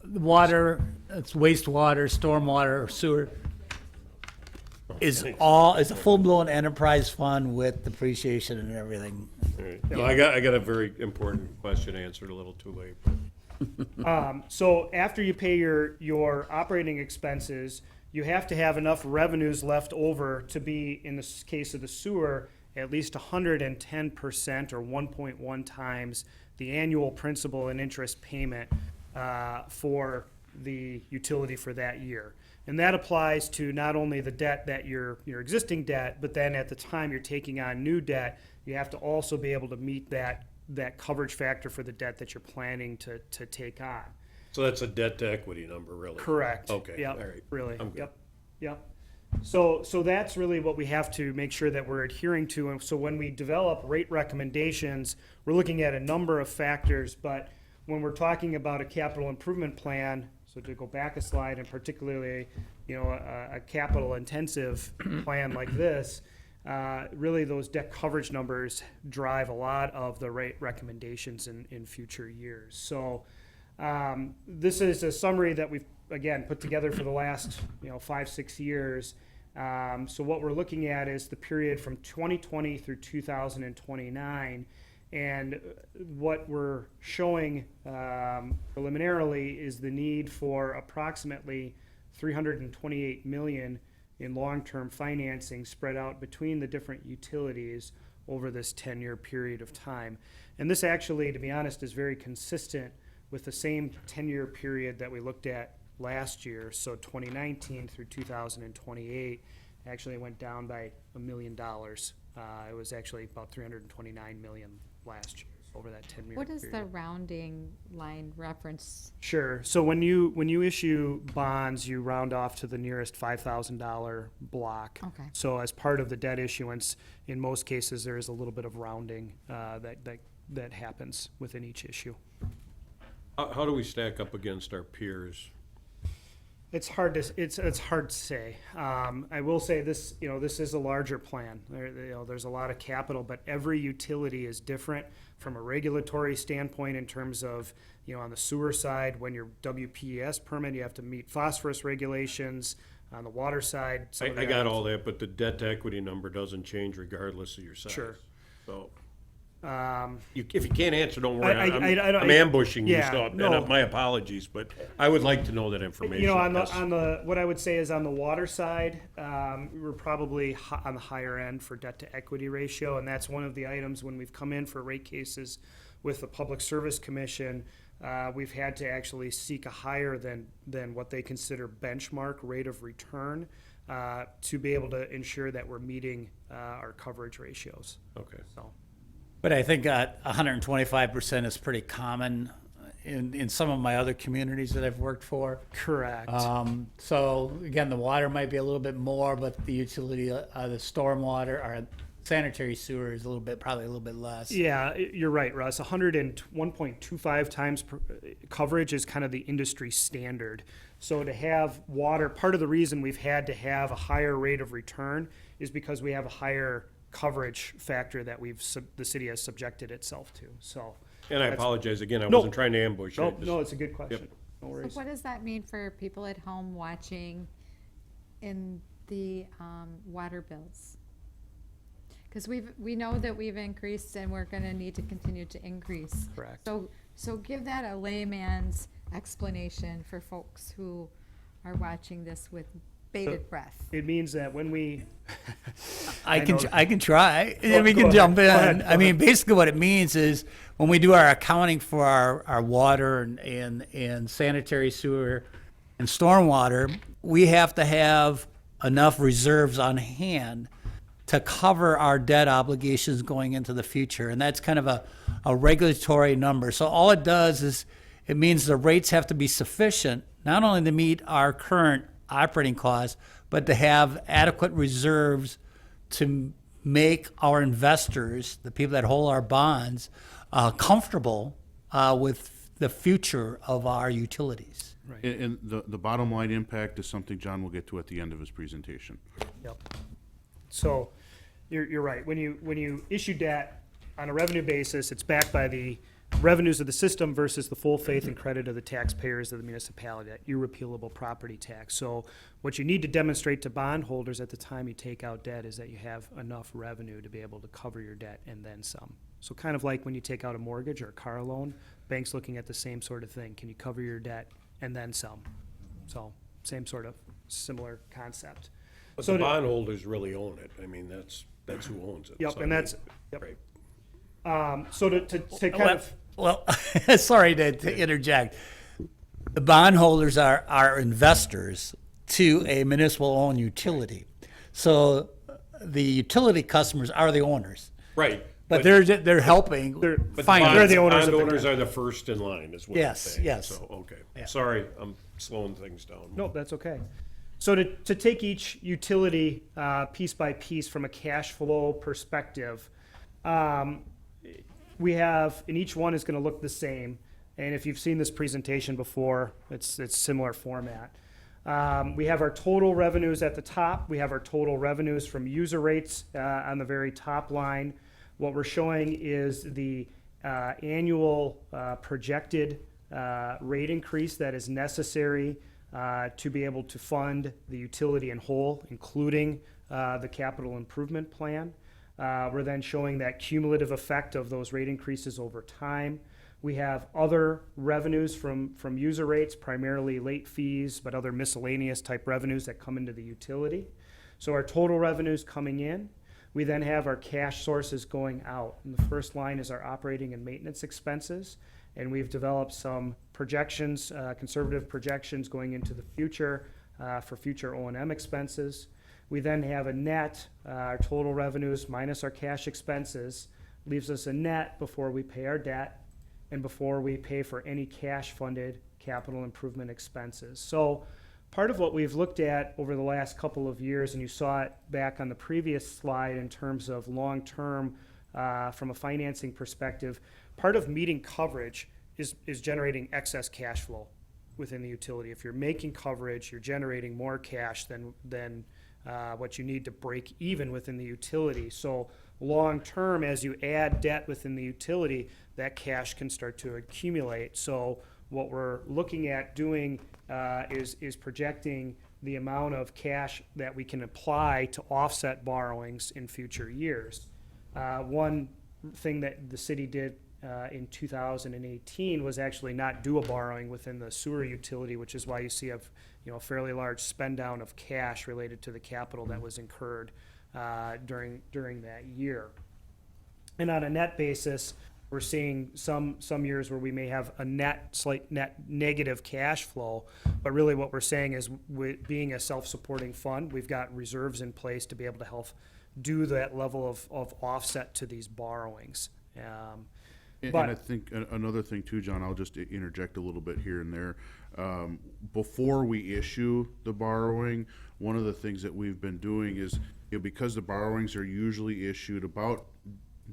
water, it's wastewater, stormwater, sewer, is a full-blown enterprise fund with depreciation and everything. All right. No, I got a very important question answered a little too late. So after you pay your operating expenses, you have to have enough revenues left over to be, in the case of the sewer, at least 110% or 1.1 times the annual principal and interest payment for the utility for that year. And that applies to not only the debt that your existing debt, but then at the time you're taking on new debt, you have to also be able to meet that coverage factor for the debt that you're planning to take on. So that's a debt to equity number, really? Correct. Okay, Yep, all right. really. I'm good. Yep. So that's really what we have to make sure that we're adhering to. And so when we develop rate recommendations, we're looking at a number of factors, but when we're talking about a capital improvement plan, so to go back a slide, and particularly, a capital intensive plan like this, really those debt coverage numbers drive a lot of the rate recommendations in future years. So this is a summary that we've, again, put together for the last 5-6 years. So what we're looking at is the period from 2020 through 2029. And what we're showing preliminarily is the need for approximately $328 million in long-term financing spread out between the different utilities over this 10-year period of time. And this actually, to be honest, is very consistent with the same 10-year period that we looked at last year. So 2019 through 2028 actually went down by $1 million. It was actually about $329 million last year. over that 10-year What is period. the rounding line reference? Sure. So when you issue bonds, you round off to the nearest $5,000 block. Okay. So as part of the debt issuance, in most cases, there is a little bit of rounding that happens within each issue. How do we stack up against our peers? It's hard to say. I will say this, this is a larger plan. There's a lot of capital, but every utility is different from a regulatory standpoint in terms of, on the sewer side, when your WPS permit, you have to meet phosphorus regulations. On the water side, some of I the got items- all that, but the debt to equity number doesn't change regardless of your size. Sure. So, if you can't answer, don't worry. I don't- I'm ambushing you, yeah, so no. my apologies, but I would like to know that information. On the what I would say is on the water side, we're probably on the higher end for debt to equity ratio, and that's one of the items when we've come in for rate cases with the Public Service Commission. We've had to actually seek a higher than what they consider benchmark rate of return to be able to ensure that we're meeting our coverage ratios. Okay. So. But I think 125% is pretty common in some of my other communities that I've worked for. Correct. So again, the water might be a little bit more, but the utility, the stormwater or sanitary sewer is probably a little bit less. Yeah, you're right, Russ. 101.25 times coverage is kind of the industry standard. So to have water, part of the reason we've had to have a higher rate of return is because we have a higher coverage factor that the city has subjected itself to. So. And I that's- apologize again, I No. wasn't trying to ambush you. No, Just- no, it's a good question. Yep. No So worries. what does that mean for people at home watching in the water bills? Because we know that we've increased and we're gonna need to continue to increase. Correct. So give that a layman's explanation for folks who are watching this with bated breath. It means that when we, I know. can try, Go- and we go can ahead. jump in. Go ahead. I mean, basically what it means is when we do our accounting for our water and sanitary sewer and stormwater, we have to have enough reserves on hand to cover our debt obligations going into the future. And that's kind of a regulatory number. So all it does is it means the rates have to be sufficient, not only to meet our current operating costs, but to have adequate reserves to make our investors, the people that hold our bonds, comfortable with the future of our utilities. And the bottom line impact is something John will get to at the end of his presentation. Yep. So, you're right. When you issue debt on a revenue basis, it's backed by the revenues of the system versus the full faith and credit of the taxpayers of the municipality, that irrepealable property tax. So, what you need to demonstrate to bondholders at the time you take out debt is that you have enough revenue to be able to cover your debt and then some. So, kind of like when you take out a mortgage or a car loan, banks looking at the same sort of thing. Can you cover your debt and then some? So, same sort of similar concept. But So the to- bondholders really own it. I mean, that's who owns it. Yep, So, I and mean, that's, yep. right. So to kind of, Well, sorry to interject. The bondholders are investors to a municipal-owned utility. So the utility customers are the owners, Right. but they're helping They're- But finance. They're the owners of the Bondholders debt. are the first in line, is what you're Yes, saying. yes. So, okay. Yeah. Sorry, I'm slowing things down. no, that's okay. So to take each utility piece by piece from a cash flow perspective, we have, and each one is going to look the same. And if you've seen this presentation before, it's similar format. We have our total revenues at the top. We have our total revenues from user rates on the very top line. What we're showing is the annual projected rate increase that is necessary to be able to fund the utility in whole, including the capital improvement plan. We're then showing that cumulative effect of those rate increases over time. We have other revenues from user rates, primarily late fees, but other miscellaneous type revenues that come into the utility. So our total revenues coming in. We then have our cash sources going out. And the first line is our operating and maintenance expenses. And we've developed some projections, conservative projections going into the future for future O&M expenses. We then have a net, our total revenues minus our cash expenses, leaves us a net before we pay our debt and before we pay for any cash-funded capital improvement expenses. So part of what we've looked at over the last couple of years, and you saw it back on the previous slide in terms of long-term, from a financing perspective, part of meeting coverage is generating excess cash flow within the utility. If you're making coverage, you're generating more cash than what you need to break even within the utility. So long-term, as you add debt within the utility, that cash can start to accumulate. So what we're looking at doing is projecting the amount of cash that we can apply to offset borrowings in future years. One thing that the city did in 2018 was actually not do a borrowing within the sewer utility, which is why you see a fairly large spend down of cash related to the capital that was incurred during that year. And on a net basis, we're seeing some years where we may have a slight net negative cash flow, but really what we're saying is, with being a self-supporting fund, we've got reserves in place to be able to help do that level of offset to these borrowings. And But- I think another thing too, John, I'll just interject a little bit here and there. Before we issue the borrowing, one of the things that we've been doing is, because the borrowings are usually issued about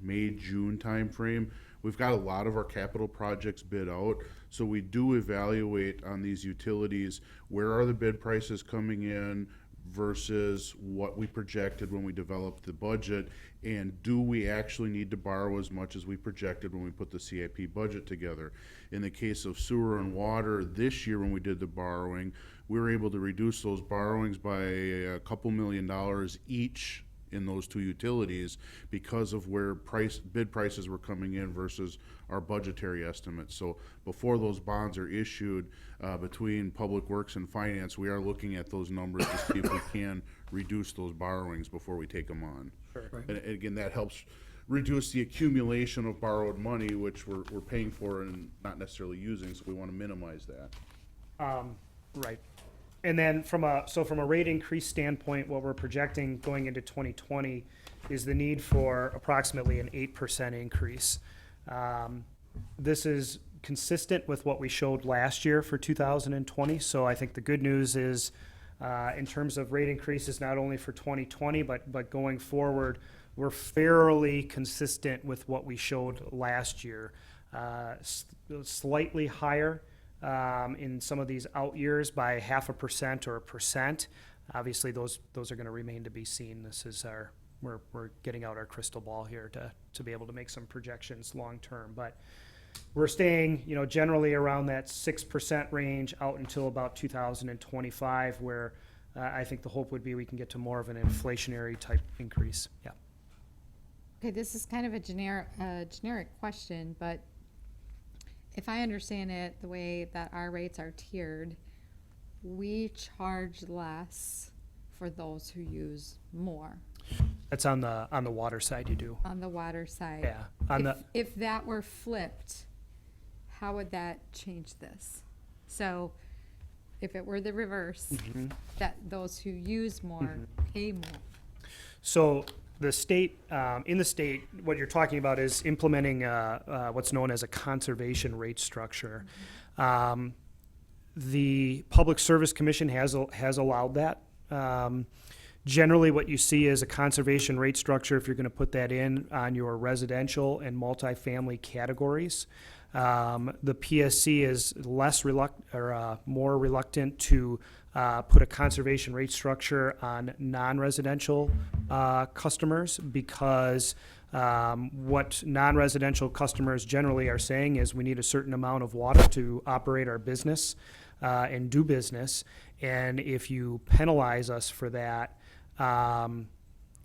May, June timeframe, we've got a lot of our capital projects bid out. So we do evaluate on these utilities, where are the bid prices coming in versus what we projected when we developed the budget, and do we actually need to borrow as much as we projected when we put the CIP budget together. In the case of sewer and water, this year when we did the borrowing, we were able to reduce those borrowings by a couple $1 million each in those two utilities because of where bid prices were coming in versus our budgetary estimates. So before those bonds are issued, between Public Works and Finance, we are looking at those numbers to see if we can reduce those borrowings before we take them on. Sure. And again, that helps reduce the accumulation of borrowed money, which we're paying for and not necessarily using, so we want to minimize that. Right. And then from a rate increase standpoint, what we're projecting going into 2020 is the need for approximately an 8% increase. This is consistent with what we showed last year for 2020. So I think the good news is, in terms of rate increases, not only for 2020, but going forward, we're fairly consistent with what we showed last year. Slightly higher in some of these out years by 0.5% or 1%. Obviously, those are going to remain to be seen. This is we're getting out our crystal ball here to be able to make some projections long term. But we're staying, generally around that 6% range out until about 2025, where I think the hope would be we can get to more of an inflationary type increase. Yeah. Okay, this is kind of a generic question, but if I understand it, the way that our rates are tiered, we charge less for those who use more That's on the water side you do. on the water side. Yeah. If that were flipped, how would that change this? So if it were the reverse, that those who use more pay more. So the state, in the state, what you're talking about is implementing what's known as a conservation rate structure. The Public Service Commission has allowed that. Generally, what you see is a conservation rate structure if you're going to put that in on your residential and multifamily categories. The PSC is more reluctant to put a conservation rate structure on non-residential customers because what non-residential customers generally are saying is we need a certain amount of water to operate our business and do business, and if you penalize us for that,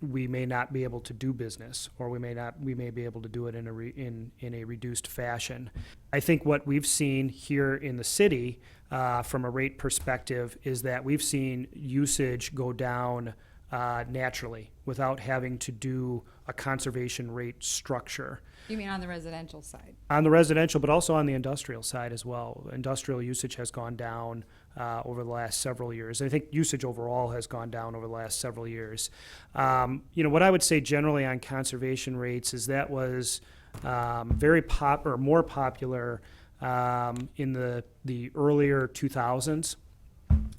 we may not be able to do business, or we may be able to do it in a reduced fashion. I think what we've seen here in the city from a rate perspective is that we've seen usage go down naturally without having to do a conservation rate structure. You mean on the residential side? On the residential, but also on the industrial side as well. Industrial usage has gone down over the last several years. I think usage overall has gone down over the last several years. What I would say generally on conservation rates is that was more popular in the earlier 2000s.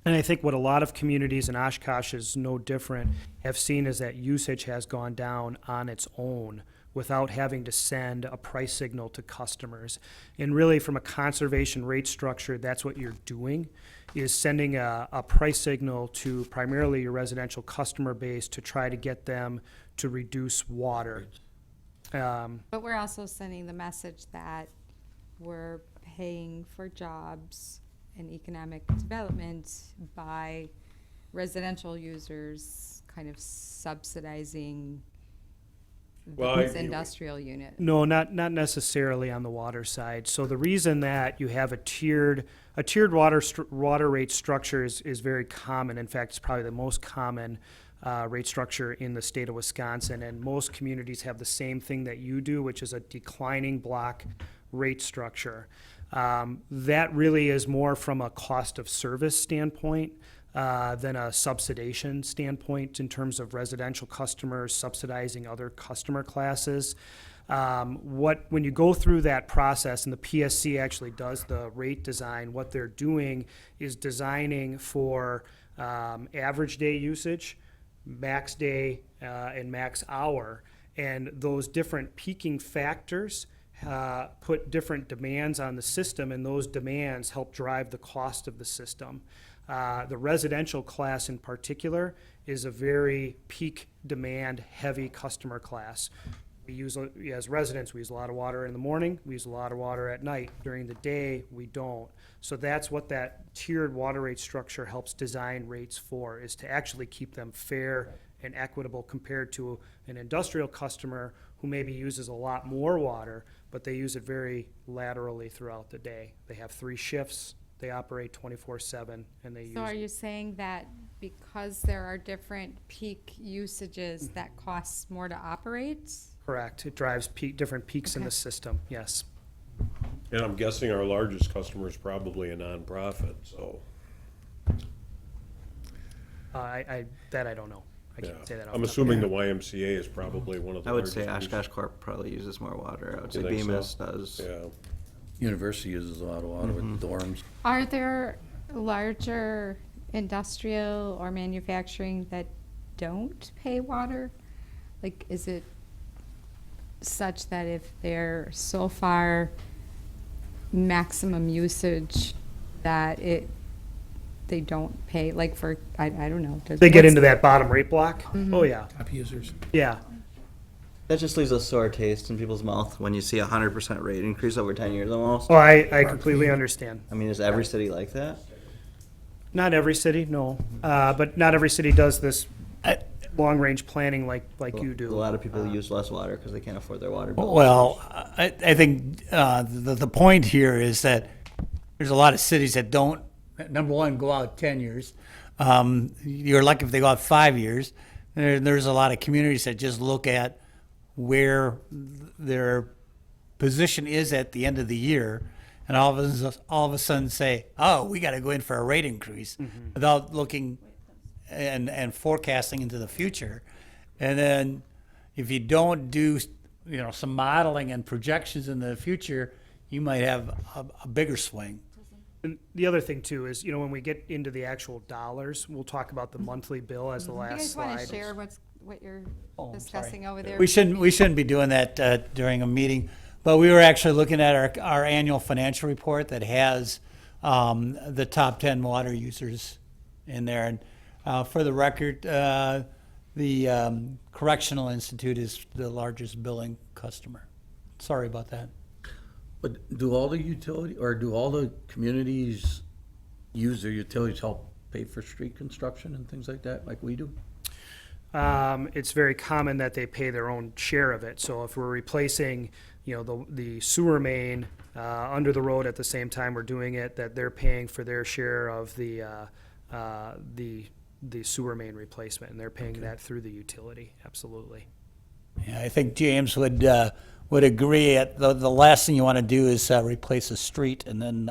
And I think what a lot of communities, and Oshkosh is no different, have seen is that usage has gone down on its own without having to send a price signal to customers. And really, from a conservation rate structure, that's what you're doing, is sending a price signal to primarily your residential customer base to try to get them to reduce water. But we're also sending the message that we're paying for jobs and economic development by residential users kind of subsidizing Well, these I- industrial units. No, not necessarily on the water side. So the reason that you have a tiered water rate structure is very common. In fact, it's probably the most common rate structure in the state of Wisconsin, and most communities have the same thing that you do, which is a declining block rate structure. That really is more from a cost of service standpoint than a subsidization standpoint in terms of residential customers subsidizing other customer classes. When you go through that process, and the PSC actually does the rate design, what they're doing is designing for average day usage, max day, and max hour, and those different peaking factors put different demands on the system, and those demands help drive the cost of the system. The residential class in particular is a very peak demand heavy customer class. As residents, we use a lot of water in the morning, we use a lot of water at night. During the day, we don't. So that's what that tiered water rate structure helps design rates for, is to actually keep them fair and equitable compared to an industrial customer who maybe uses a lot more water, but they use it very laterally throughout the day. They have 3 shifts, they operate 24/7, and they use. So are you saying that because there are different peak usages, that costs more to operate? Correct. It drives different peaks in Okay. the system, yes. And I'm guessing our largest customer is probably a nonprofit, so, I don't know. I yeah. can't say that. off I'm the top of assuming my the YMCA is probably one of the I would largest. say users. Oshkosh Corp probably uses more water. I would say You think so? Bemis does. Yeah. University uses a lot of water with dorms. Are there larger industrial or manufacturing that don't pay water? Like, is it such that if they're so far maximum usage that they don't pay, like for, I don't know. They get into that bottom rate block? Oh, yeah, Top users. yeah. That just leaves a sour taste in people's mouth when you see 100% rate increase over 10 years almost. Oh, I completely understand. I mean, is every city like that? Not every city, no. But not every city does this long-range planning like you A do. lot of people use less water because they can't afford their water bill. Well, I think the point here is that there's a lot of cities that don't, number one, go out 10 years. You're lucky if they go out 5 years. There's a lot of communities that just look at where their position is at the end of the year, and all of a sudden say, "Oh, we got to go in for a rate increase," without looking and forecasting into the future. And then, if you don't do, some modeling and projections in the future, you might have a bigger swing. And the other thing too is, when we get into the actual dollars, we'll talk about the monthly bill as the You last guys want slide. to share what you're Oh, I'm discussing over there? We shouldn't be doing that during a meeting, but we were actually looking at our annual financial report that has the top 10 water users in there. And for the record, the Correctional Institute is the largest billing customer. Sorry about that. But do all the do all the communities use their utilities to help pay for street construction and things like that, like we do? It's very common that they pay their own share of it. So if we're replacing, the sewer main under the road at the same time we're doing it, that they're paying for their share of the the sewer main replacement, and they're paying that through the utility, absolutely. Yeah, I think James would agree. The last thing you want to do is replace a street, and then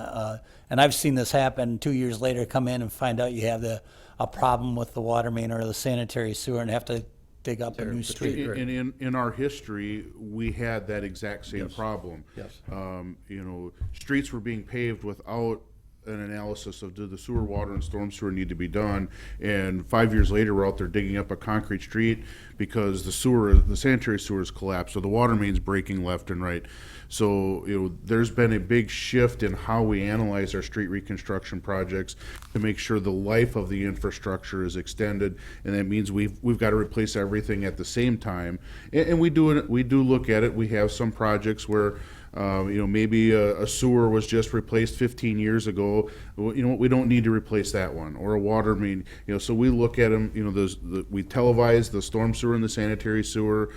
and I've seen this happen 2 years later. Come in and find out you have a problem with the water main or the sanitary sewer, and have to dig up a new street. And in our history, we had that exact same problem. Yes. You know, streets were being paved without an analysis of, do the sewer, water, and storm sewer need to be done? And 5 years later, we're out there digging up a concrete street because the sanitary sewers collapsed, so the water main's breaking left and right. So, you know, there's been a big shift in how we analyze our street reconstruction projects to make sure the life of the infrastructure is extended, and that means we've got to replace everything at the same time. And we do look at it. We have some projects where you know, maybe a sewer was just replaced 15 years ago. Well, you know what, we don't need to replace that one, or a water main. You know, so we look at them. You know, we televise the storm sewer and the sanitary sewer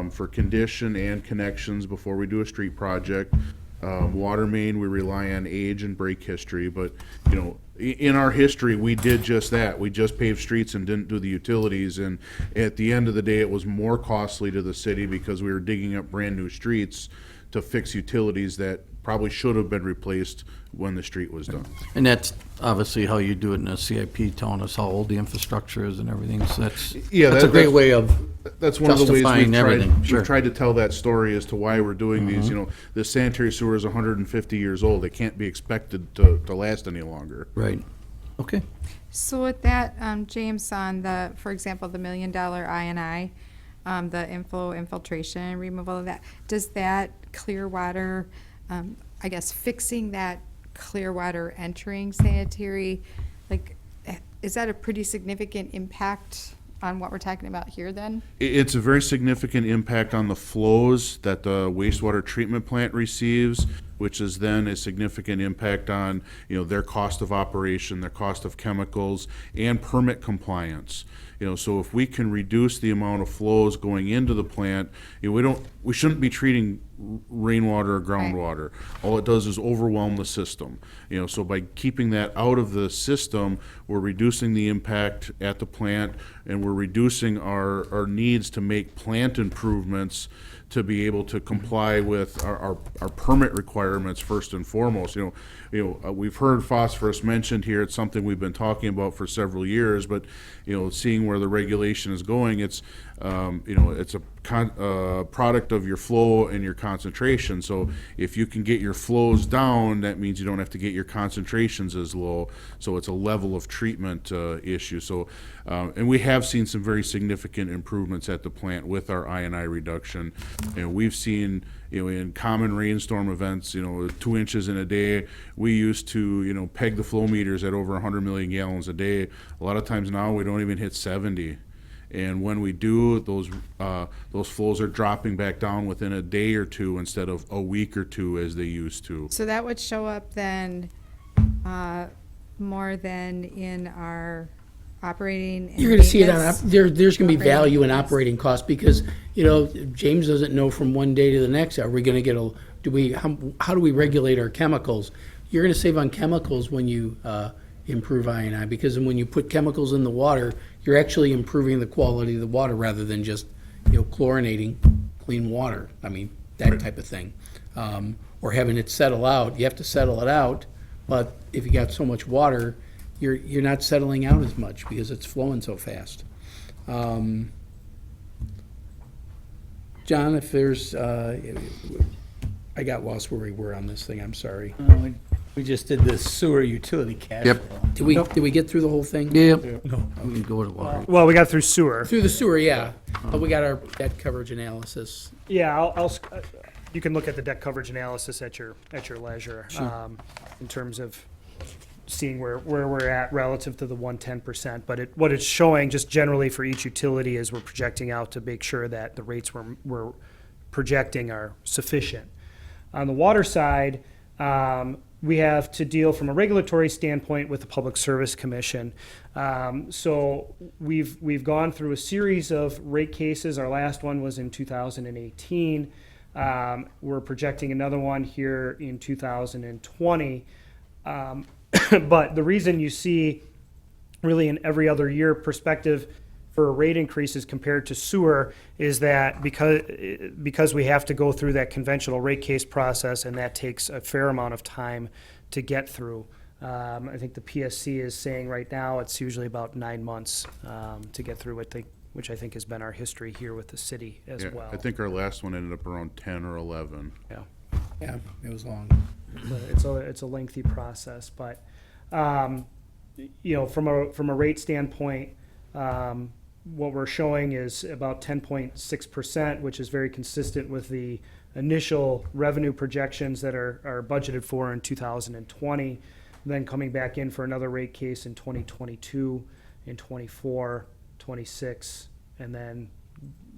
for condition and connections before we do a street project. Water main, we rely on age and break history, but you know, in our history, we did just that. We just paved streets and didn't do the utilities, and at the end of the day, it was more costly to the city because we were digging up brand new streets to fix utilities that probably should have been replaced when the street was done. And that's obviously how you do it in a CIP, telling us how old the infrastructure is and everything, so that's a great way of That's one of the ways justifying everything. Sure. we've tried to tell that story as to why we're doing these. You know, the sanitary sewer is 150 years old. It can't be expected to last any longer. Right. Okay. So with that, James, on for example, the $1 million INI, the infiltration removal of that, does that clear water, I guess fixing that clear water entering sanitary, like, is that a pretty significant impact on what we're talking about here then? It's a very significant impact on the flows that the wastewater treatment plant receives, which is then a significant impact on, you know, their cost of operation, their cost of chemicals, and permit compliance. You know, so if we can reduce the amount of flows going into the plant, you know, we shouldn't be treating rainwater or groundwater. All it does is overwhelm the system. You know, so by keeping that out of the system, we're reducing the impact at the plant, and we're reducing our needs to make plant improvements to be able to comply with our permit requirements first and foremost. You know, we've heard phosphorus mentioned here. It's something we've been talking about for several years, but you know, seeing where the regulation is going, it's you know, it's a product of your flow and your concentration. So if you can get your flows down, that means you don't have to get your concentrations as low. So it's a level of treatment issue. So and we have seen some very significant improvements at the plant with our INI reduction. You know, we've seen, you know, in common rainstorm events, you know, 2 inches in a day, we used to, you know, peg the flow meters at over 100 million gallons a day. A lot of times now we don't even hit 70. And when we do, those flows are dropping back down within a day or two instead of a week or two as they used to. So that would show up then more than in our operating and You're gonna see it on, maintenance? there's gonna be Operating value in maintenance. operating costs, because, you know, James doesn't know from one day to the next, are we gonna get how do we regulate our chemicals? You're gonna save on chemicals when you, improve INI, because when you put chemicals in the water, you're actually improving the quality of the water rather than just, you know, chlorinating clean water. I mean, that type of thing. Or having it settle out. You have to settle it out, but if you got so much water, you're not settling out as much because it's flowing so fast. John, if there's, I got lost where we were on this thing, I'm sorry. We just did the sewer utility cash Yep. flow. Did we get through the whole thing? Yeah. We can go to water. Well, we got through sewer. Through the sewer, yeah, but we got our debt coverage analysis. Yeah, you can look at the debt coverage analysis at your leisure, in terms of seeing where we're at relative to the 110%. But what it's showing just generally for each utility is we're projecting out to make sure that the rates we're projecting are sufficient. On the water side, we have to deal from a regulatory standpoint with the Public Service Commission. So we've gone through a series of rate cases. Our last one was in 2018. We're projecting another one here in 2020. But the reason you see really an every other year perspective for rate increases compared to sewer is that because we have to go through that conventional rate case process, and that takes a fair amount of time to get through. I think the PSC is saying right now it's usually about 9 months to get through it, which I think has been our history here with the city as Yeah, well. I think our last one ended up around 10 or 11. Yeah. Yeah, it was long. It's a lengthy process, but you know, from a rate standpoint, what we're showing is about 10.6%, which is very consistent with the initial revenue projections that are budgeted for in 2020. Then coming back in for another rate case in 2022, in 24, 26, and then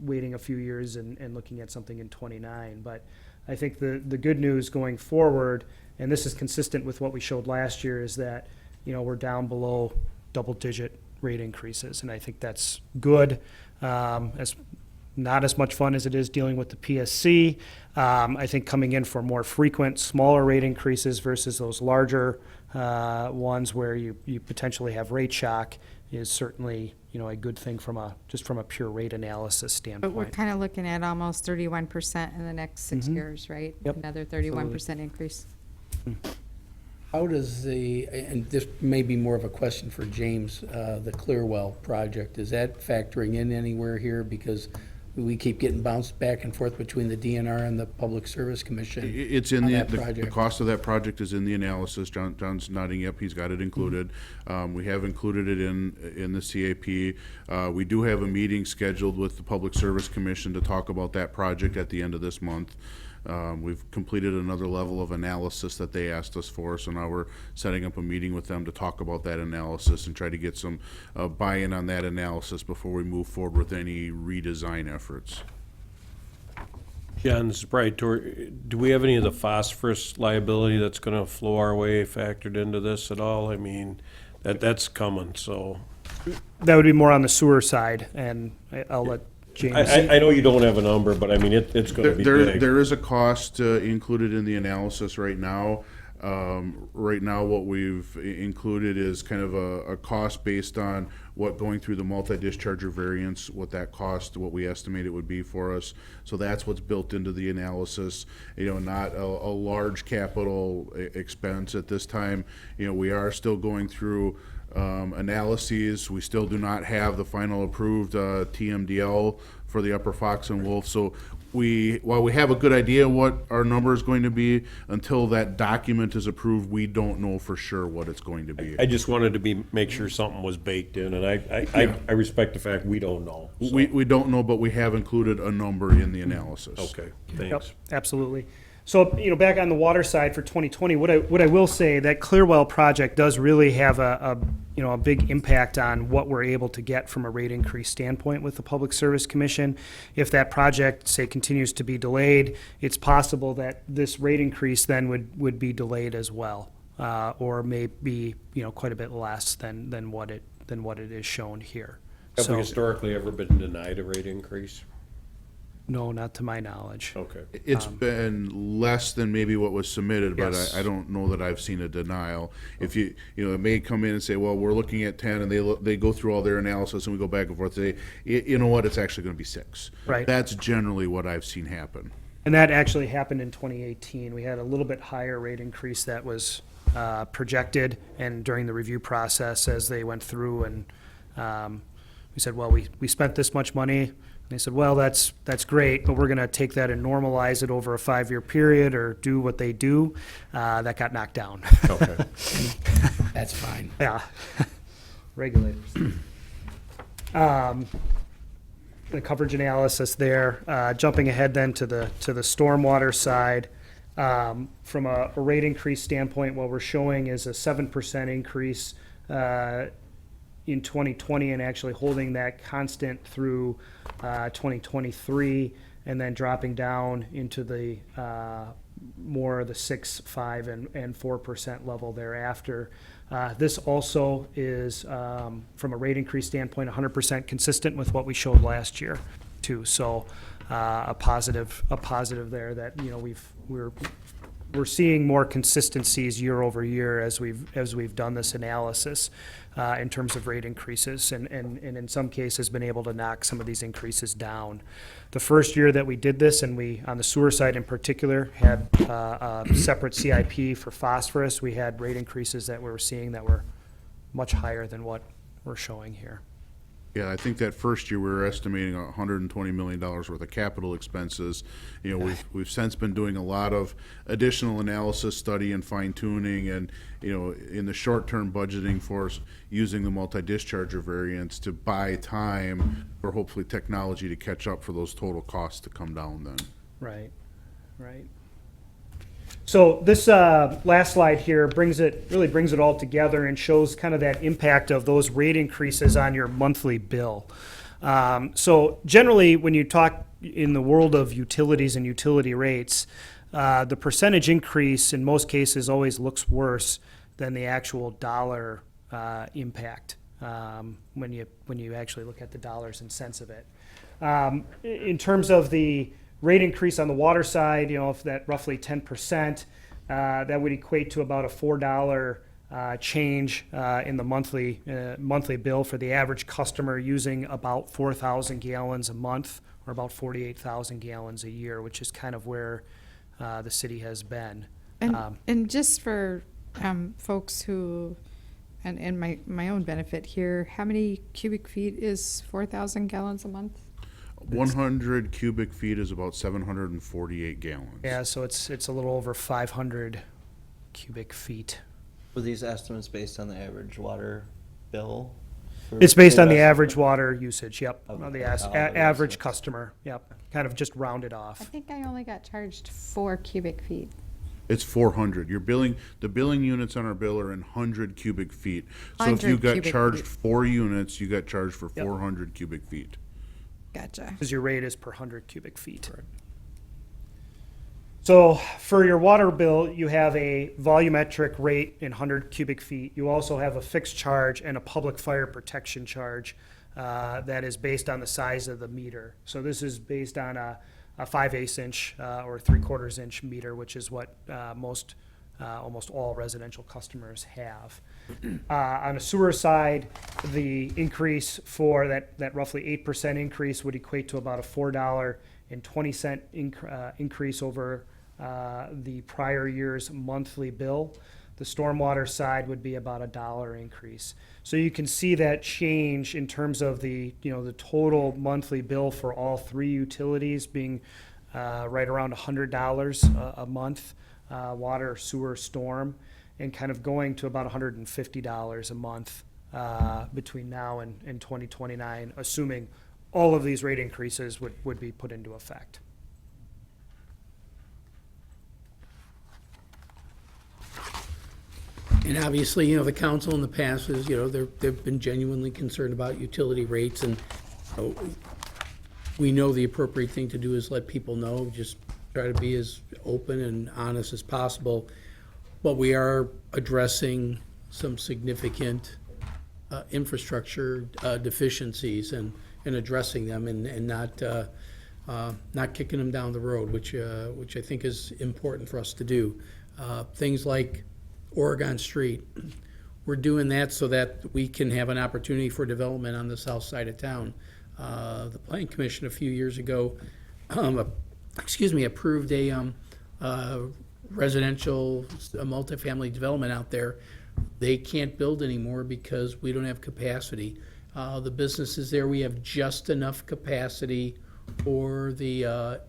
waiting a few years and looking at something in 29. But I think the good news going forward, and this is consistent with what we showed last year, is that, you know, we're down below double-digit rate increases, and I think that's good. As not as much fun as it is dealing with the PSC. I think coming in for more frequent, smaller rate increases versus those larger ones where you potentially have rate shock is certainly, you know, a good thing from a pure rate analysis But we're standpoint. kind of looking at almost 31% in the next 6 years, right? Yep. Another 31% increase. How does and this may be more of a question for James, the Clearwell project, is that factoring in anywhere here? Because we keep getting bounced back and forth between the DNR and the Public Service Commission. It's in on the, that the project. cost of that project is in the analysis. John's nodding, yep, he's got it included. We have included it in the CAP. We do have a meeting scheduled with the Public Service Commission to talk about that project at the end of this month. We've completed another level of analysis that they asked us for, so now we're setting up a meeting with them to talk about that analysis and try to get some buy-in on that analysis before we move forward with any redesign efforts. John, this is probably do we have any of the phosphorus liability that's gonna flow our way factored into this at all? I mean, that's coming, so. That would be more on the sewer side, and I'll let James. I know you don't have a number, but I mean, it's gonna be big. There is a cost included in the analysis right now. Right now, what we've included is kind of a cost based on what going through the multi-discharger variance, what that cost, what we estimate it would be for us. So that's what's built into the analysis. You know, not a large capital expense at this time. You know, we are still going through analyses. We still do not have the final approved TMDL for the Upper Fox and Wolf. So while we have a good idea what our number is going to be, until that document is approved, we don't know for sure what it's going to be. I just wanted to make sure something was baked in, and I respect the fact we don't know. So. We don't know, but we have included a number in the analysis. Okay, Yep, thanks. absolutely. So, you know, back on the water side for 2020, what I will say, that Clearwell project does really have a big impact on what we're able to get from a rate increase standpoint with the Public Service Commission. If that project, say, continues to be delayed, it's possible that this rate increase then would be delayed as well, or may be, you know, quite a bit less than what it is shown here. Have we So, historically ever been denied a rate increase? no, not to my knowledge. Okay. It's been less than maybe what was submitted, but Yes. I don't know that I've seen a denial. If you know, it may come in and say, well, we're looking at 10, and they go through all their analysis, and we go back and forth, say, you know what, it's actually gonna be 6. Right. That's generally what I've seen happen. And that actually happened in 2018. We had a little bit higher rate increase that was projected, and during the review process, as they went through, and we said, well, we spent this much money. And they said, well, that's great, but we're going to take that and normalize it over a 5-year period, or do what they do. That got knocked down. Okay. That's fine. Yeah, regulators. The coverage analysis there. Jumping ahead then to the stormwater side. From a rate increase standpoint, what we're showing is a 7% increase in 2020, and actually holding that constant through 2023, and then dropping down into the more of the 6%, 5%, and 4% level thereafter. This also is, from a rate increase standpoint, 100% consistent with what we showed last year, too. So a positive there that, you know, we're we're seeing more consistencies year over year as we've done this analysis in terms of rate increases, and in some cases been able to knock some of these increases down. The first year that we did this, and we, on the sewer side in particular, had a separate CIP for phosphorus, we had rate increases that we were seeing that were much higher than what we're showing here. Yeah, I think that first year we were estimating $120 million worth of capital expenses. You know, we've since been doing a lot of additional analysis, study, and fine tuning, and in the short term budgeting for us, using the multi-discharger variants to buy time for hopefully technology to catch up for those total costs to come down then. Right, right. So this last slide here really brings it all together and shows kind of that impact of those rate increases on your monthly bill. So generally, when you talk in the world of utilities and utility rates, the percentage increase in most cases always looks worse than the actual dollar impact when you actually look at the dollars and cents of it. In terms of the rate increase on the water side, if that roughly 10%, that would equate to about a $4 change in the monthly bill for the average customer using about 4,000 gallons a month, or about 48,000 gallons a year, which is kind of where the city has been. And just for folks who, and my own benefit here, how many cubic feet is 4,000 gallons a month? 100 cubic feet is about 748 gallons. Yeah, so it's a little over 500 cubic feet. Were these estimates based on the average water bill? It's based on the rest- average water usage, yep, Of on the all the average estimates. customer, yep, kind of just rounded I off. think I only got charged 4 cubic feet. It's 400. The billing units on our bill are in 100 cubic feet. So if you 100 got cubic charged feet. 4 units, you got charged for Yep. 400 cubic feet. Gotcha. Because your rate is per 100 cubic feet. So for your water bill, you have a volumetric rate in 100 cubic feet. You also have a fixed charge and a public fire protection charge that is based on the size of the meter. So this is based on a 5/8 inch or 3/4 inch meter, which is what almost all residential customers have. On the sewer side, the increase for that roughly 8% increase would equate to about a $4.20 increase over the prior year's monthly bill. The stormwater side would be about a $1 increase. So you can see that change in terms of the total monthly bill for all three utilities being right around $100 a month, water, sewer, storm, and kind of going to about $150 a month between now and 2029, assuming all of these rate increases would be put into effect. And obviously, the council in the past is, they've been genuinely concerned about utility rates, and we know the appropriate thing to do is let people know, just try to be as open and honest as possible. But we are addressing some significant infrastructure deficiencies and addressing them and not kicking them down the road, which I think is important for us to do. Things like Oregon Street, we're doing that so that we can have an opportunity for development on the south side of town. The Planning Commission a few years ago, approved a residential multifamily development out there. They can't build anymore because we don't have capacity. The businesses there, we have just enough capacity for the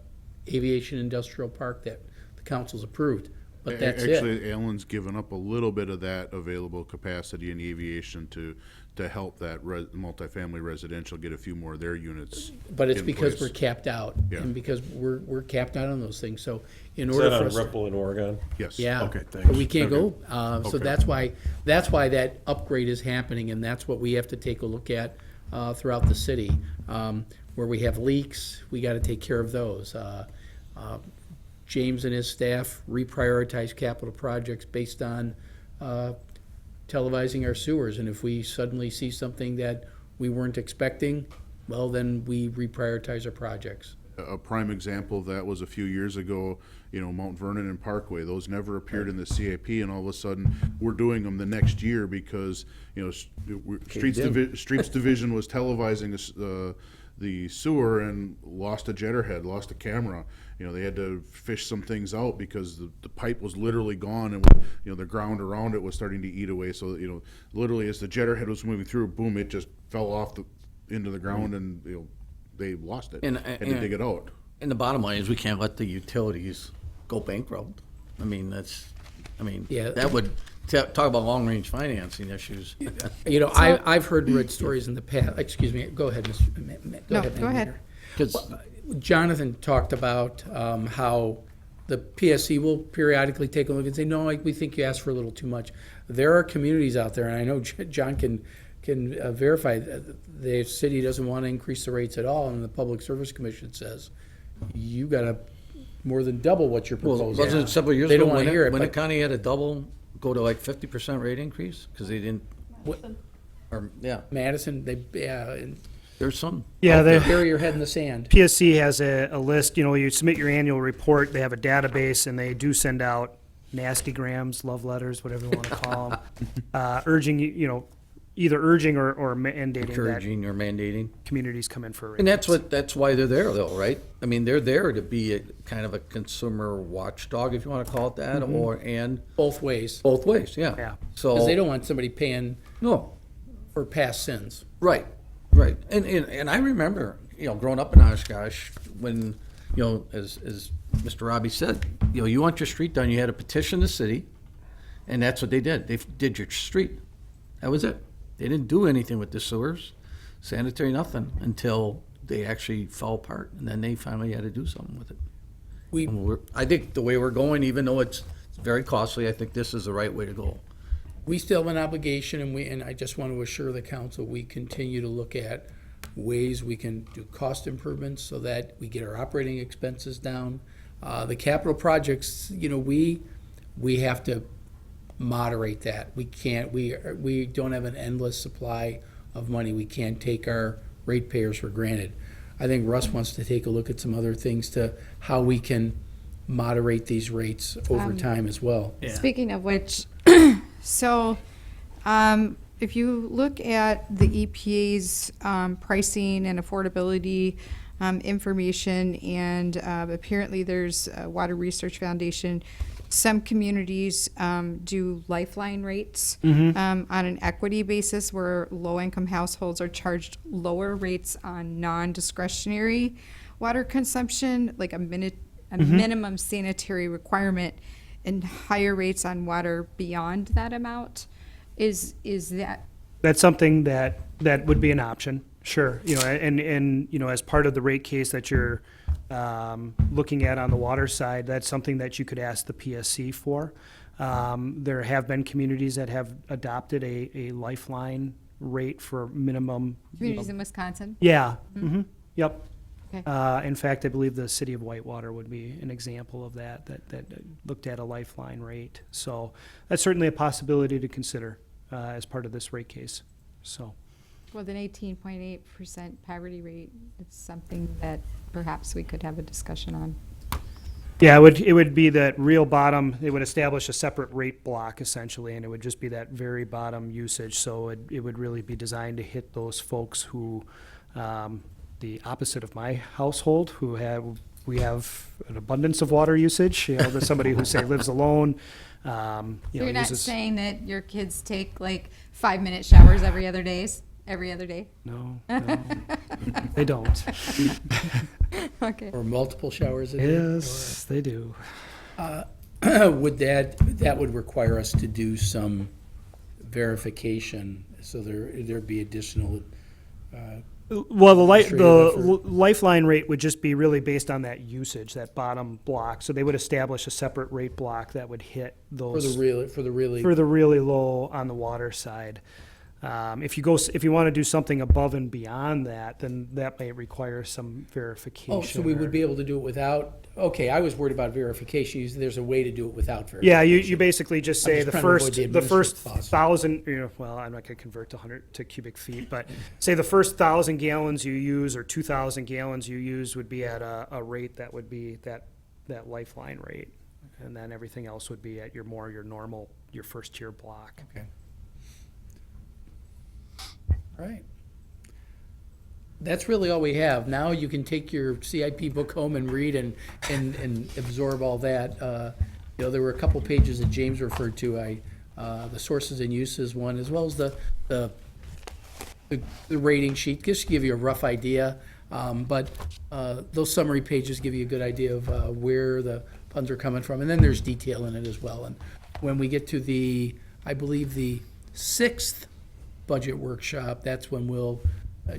aviation industrial park that the council's approved, but that's it. Actually, Allen's given up a little bit of that available capacity in aviation to help that multifamily residential get a few more of their units. But it's in because place. we're capped out, Yeah. and because we're capped out on those things, so in Is order that for on us. Ripple in Oregon? Yes. Yeah. Okay, But thanks. we can't go, Okay. so that's why that upgrade is happening, and that's what we have to take a look at throughout the city. Where we have leaks, we gotta take care of those. James and his staff reprioritize capital projects based on televising our sewers, and if we suddenly see something that we weren't expecting, well, then we reprioritize our projects. A prime example of that was a few years ago, Mount Vernon and Parkway. Those never appeared in the CIP, and all of a sudden, we're doing them the next year because, Streets Division was televising the sewer and lost a jetterhead, lost a camera. They had to fish some things out because the pipe was literally gone, and the ground around it was starting to eat away. So literally as the jetterhead was moving through, boom, it just fell off into the ground, and they lost it. Had to dig it out. And the bottom line is we can't let the utilities go bankrupt. Yeah. That would, talk about long-range financing issues. I've heard read stories in the past, excuse me, go ahead, Mr. No, Manager. go ahead. Because Jonathan talked about how the PSC will periodically take a look and say, no, we think you asked for a little too much. There are communities out there, and I know John can verify, the city doesn't want to increase the rates at all, and the Public Service Commission says, you got to more than double what you're Well, proposing. wasn't it several years They ago don't want to hear it, when the but county had to go to like 50% rate increase? Because they didn't, yeah, Madison, and there's some. Yeah, bury your head in the sand. PSC has a list, you submit your annual report, they have a database, and they do send out nasty grams, love letters, whatever you want to call them, urging, either urging or mandating that Encouraging or mandating. communities come in for a rate. And that's why they're there though, right? I mean, they're there to be a kind of a consumer watchdog, if you want to call it that, and Both ways, both ways, yeah. Yeah. So. because they don't want somebody paying No, for past sins. right. And I remember, growing up in Oshkosh, when, as Mr. Robbie said, you want your street done, you had to petition the city, and that's what they did. They did your street. That was it. They didn't do anything with the sewers, sanitary, nothing, until they actually fell apart, and then they finally had to do something with it. I think the way we're going, even though it's very costly, I think this is the right way to go. We still have an obligation, and I just want to assure the council, we continue to look at ways we can do cost improvements so that we get our operating expenses down. The capital projects, we have to moderate that. We can't, we don't have an endless supply of money. We can't take our ratepayers for granted. I think Russ wants to take a look at some other things to how we can moderate these rates over time as well. Speaking of which, so if you look at the EPA's pricing and affordability information, and apparently there's a Water Research Foundation, some communities do lifeline rates on an equity basis where low-income households are charged lower rates on non-discretionary water consumption, like a minimum sanitary requirement, and higher rates on water beyond that amount. Is that? That's something that would be an option, sure. And as part of the rate case that you're looking at on the water side, that's something that you could ask the PSC for. There have been communities that have adopted a lifeline rate for minimum. Communities in Wisconsin? Yeah, yep. Okay. In fact, I believe the city of Whitewater would be an example of that looked at a lifeline rate. So that's certainly a possibility to consider as part of this rate case, so. With an 18.8% poverty rate, it's something that perhaps we could have a discussion on. Yeah, it would be that real bottom, it would establish a separate rate block essentially, and it would just be that very bottom usage. So it would really be designed to hit those folks who, the opposite of my household, we have an abundance of water usage. There's somebody who say lives alone. So you're not uses- saying that your kids take like 5-minute showers every other day? No, they don't. Okay. Or multiple showers a day? Yes, they do. Would that would require us to do some verification, so there'd be additional, Well, the Administrative effort. lifeline rate would just be really based on that usage, that bottom block. So they would establish a separate rate block that would hit for those the really. for the really low on the water side. If you want to do something above and beyond that, then that may require some verification. Oh, so we or- would be able to do it without, okay, I was worried about verification. There's a way to do it without verification. Yeah, you basically just say just the trying to avoid first, the the first administrative costs. 1,000, well, I'm not gonna convert to 100 to cubic feet, but say the first 1,000 gallons you use or 2,000 gallons you use would be at a rate that would be that lifeline rate. And then everything else would be at your normal, your first tier block. Okay. All right. That's really all we have. Now you can take your CIP book home and read and absorb all that. There were a couple pages that James referred to, the sources and uses one, as well as the rating sheet, just to give you a rough idea. But those summary pages give you a good idea of where the funds are coming from, and then there's detail in it as well. And when we get to I believe the 6th budget workshop, that's when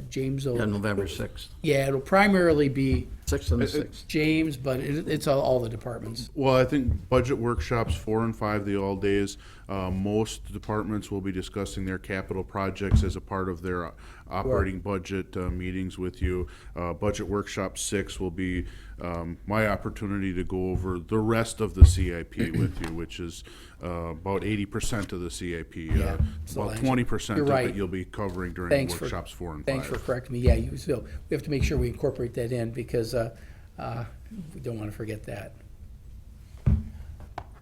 James will. Yeah, November 6th. Yeah, it'll primarily be 6th and the 6th. James, but it's all the departments. Well, I think budget workshops 4 and 5, the all days, most departments will be discussing their capital projects as a part of their operating budget meetings with you. Budget workshop 6 will be my opportunity to go over the rest of the CIP with you, which is about 80% of the CIP. Yeah, so About that's- 20% you're of right. it you'll be covering during Thanks for- workshops 4 and 5. Thanks for correcting me. Yeah, so we have to make sure we incorporate that in because we don't want to forget that.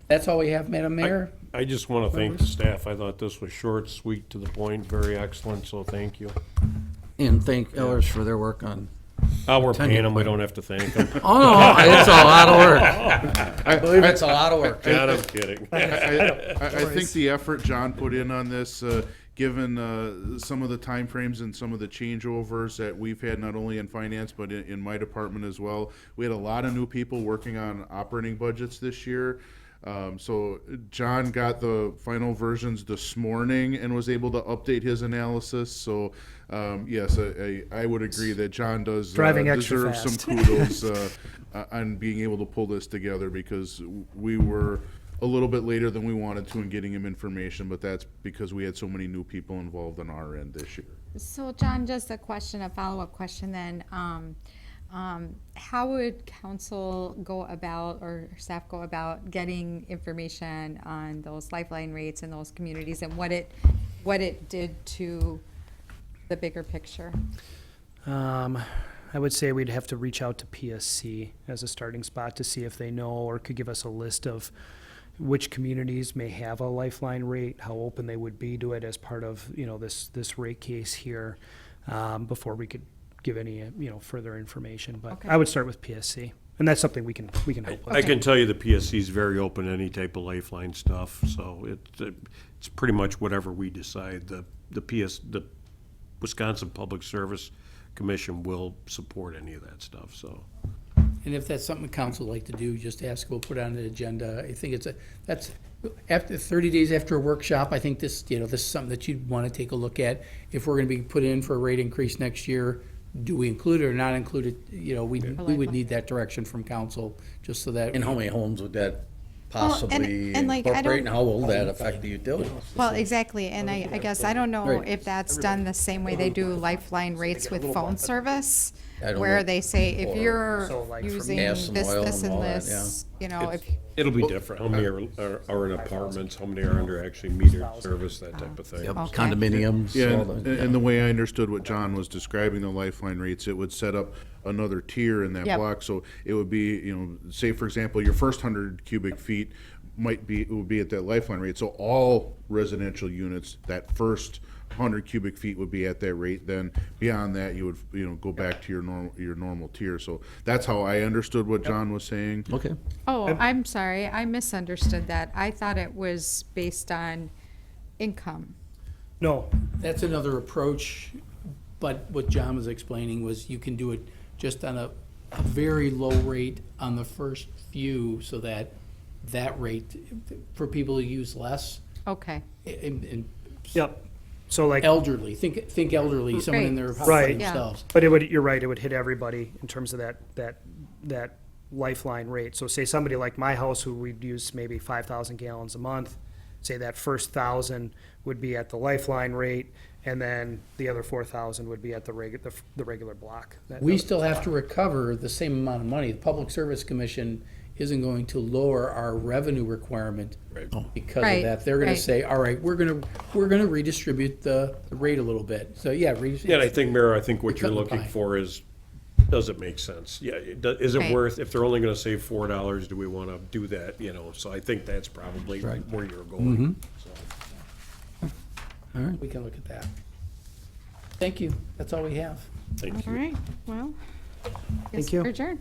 That's all we have, Madam Mayor. I just want to thank the staff. I thought this was short, sweet, to the point, very excellent, so thank you. And thank Ellers for their work on. We're paying them, we don't have to thank them. Oh, no, it's a lot of work. I believe it's a lot of work. God, I'm kidding. I think the effort John put in on this, given some of the timeframes and some of the changeovers that we've had, not only in finance, but in my department as well, we had a lot of new people working on operating budgets this year. So John got the final versions this morning and was able to update his analysis. So yes, I would agree that John does Driving extra deserve some fast. kudos on being able to pull this together, because we were a little bit later than we wanted to in getting him information, but that's because we had so many new people involved on our end this year. So John, just a follow-up question then. How would council go about, or staff go about, getting information on those lifeline rates in those communities and what it did to the bigger picture? I would say we'd have to reach out to PSC as a starting spot to see if they know or could give us a list of which communities may have a lifeline rate, how open they would be to it as part of, this rate case here, before we could give any, further information. But Okay. I would start with PSC, and that's something we can help with. I can tell you the PSC is very open to any type of lifeline stuff, so it's pretty much whatever we decide. The Wisconsin Public Service Commission will support any of that stuff, so. And if that's something council would like to do, just ask, we'll put it on the agenda. I think that's, after 30 days after a workshop, I think this is something that you'd want to take a look at. If we're going to be put in for a rate increase next year, do we include it or not include it? We would need that direction from council, just so that. And how many homes would that Well, possibly and, like, I incorporate, and don't- how will that affect the utilities? Well, exactly, and I guess I don't know Right. if that's done the same way they do lifeline rates with phone service, I don't where know. they say, if Or- you're So, like, for using gas and this, oil this, and all and that, this, if, It'll be different. How many are in apartments, how many are under actually metered service, that type of thing. Yep, Okay. condominiums. Yeah, all the- and the way I understood what John was describing, the lifeline rates, it would set up another tier in that Yep. block. So it would be, say for example, your first 100 cubic feet it would be at that lifeline rate. So all residential units, that first 100 cubic feet would be at that rate. Then beyond that, you would, go back to your normal tier. So that's how I understood what John was saying. Okay. oh, I'm sorry, I misunderstood that. I thought it was based on income. No, That's another approach, but what John was explaining was you can do it just on a very low rate on the first few, so that rate, for people who use less, Okay, and yep, so like. elderly, think elderly, someone in their house by Right. Yeah. themselves. But you're right, it would hit everybody in terms of that lifeline rate. So say somebody like my house, who we'd use maybe 5,000 gallons a month, say that first 1,000 would be at the Lifeline rate, and then the other 4,000 would be at the regular block. We still have to recover the same amount of money. The Public Service Commission isn't going to lower our revenue requirement because of Right, that. They're gonna right. say, all right, we're gonna redistribute the rate a little bit. So, yeah. Yeah, and I think, Mayor, I think what you're Cut the looking pie. for is, does it make sense? Yeah, is it Right. worth, if they're only gonna save $4, do we wanna do that, so I think that's probably Right. where you're going. So. All right, we can look at that. Thank you. That's all we have. Thank All you. right, well, guess you. we're adjourned.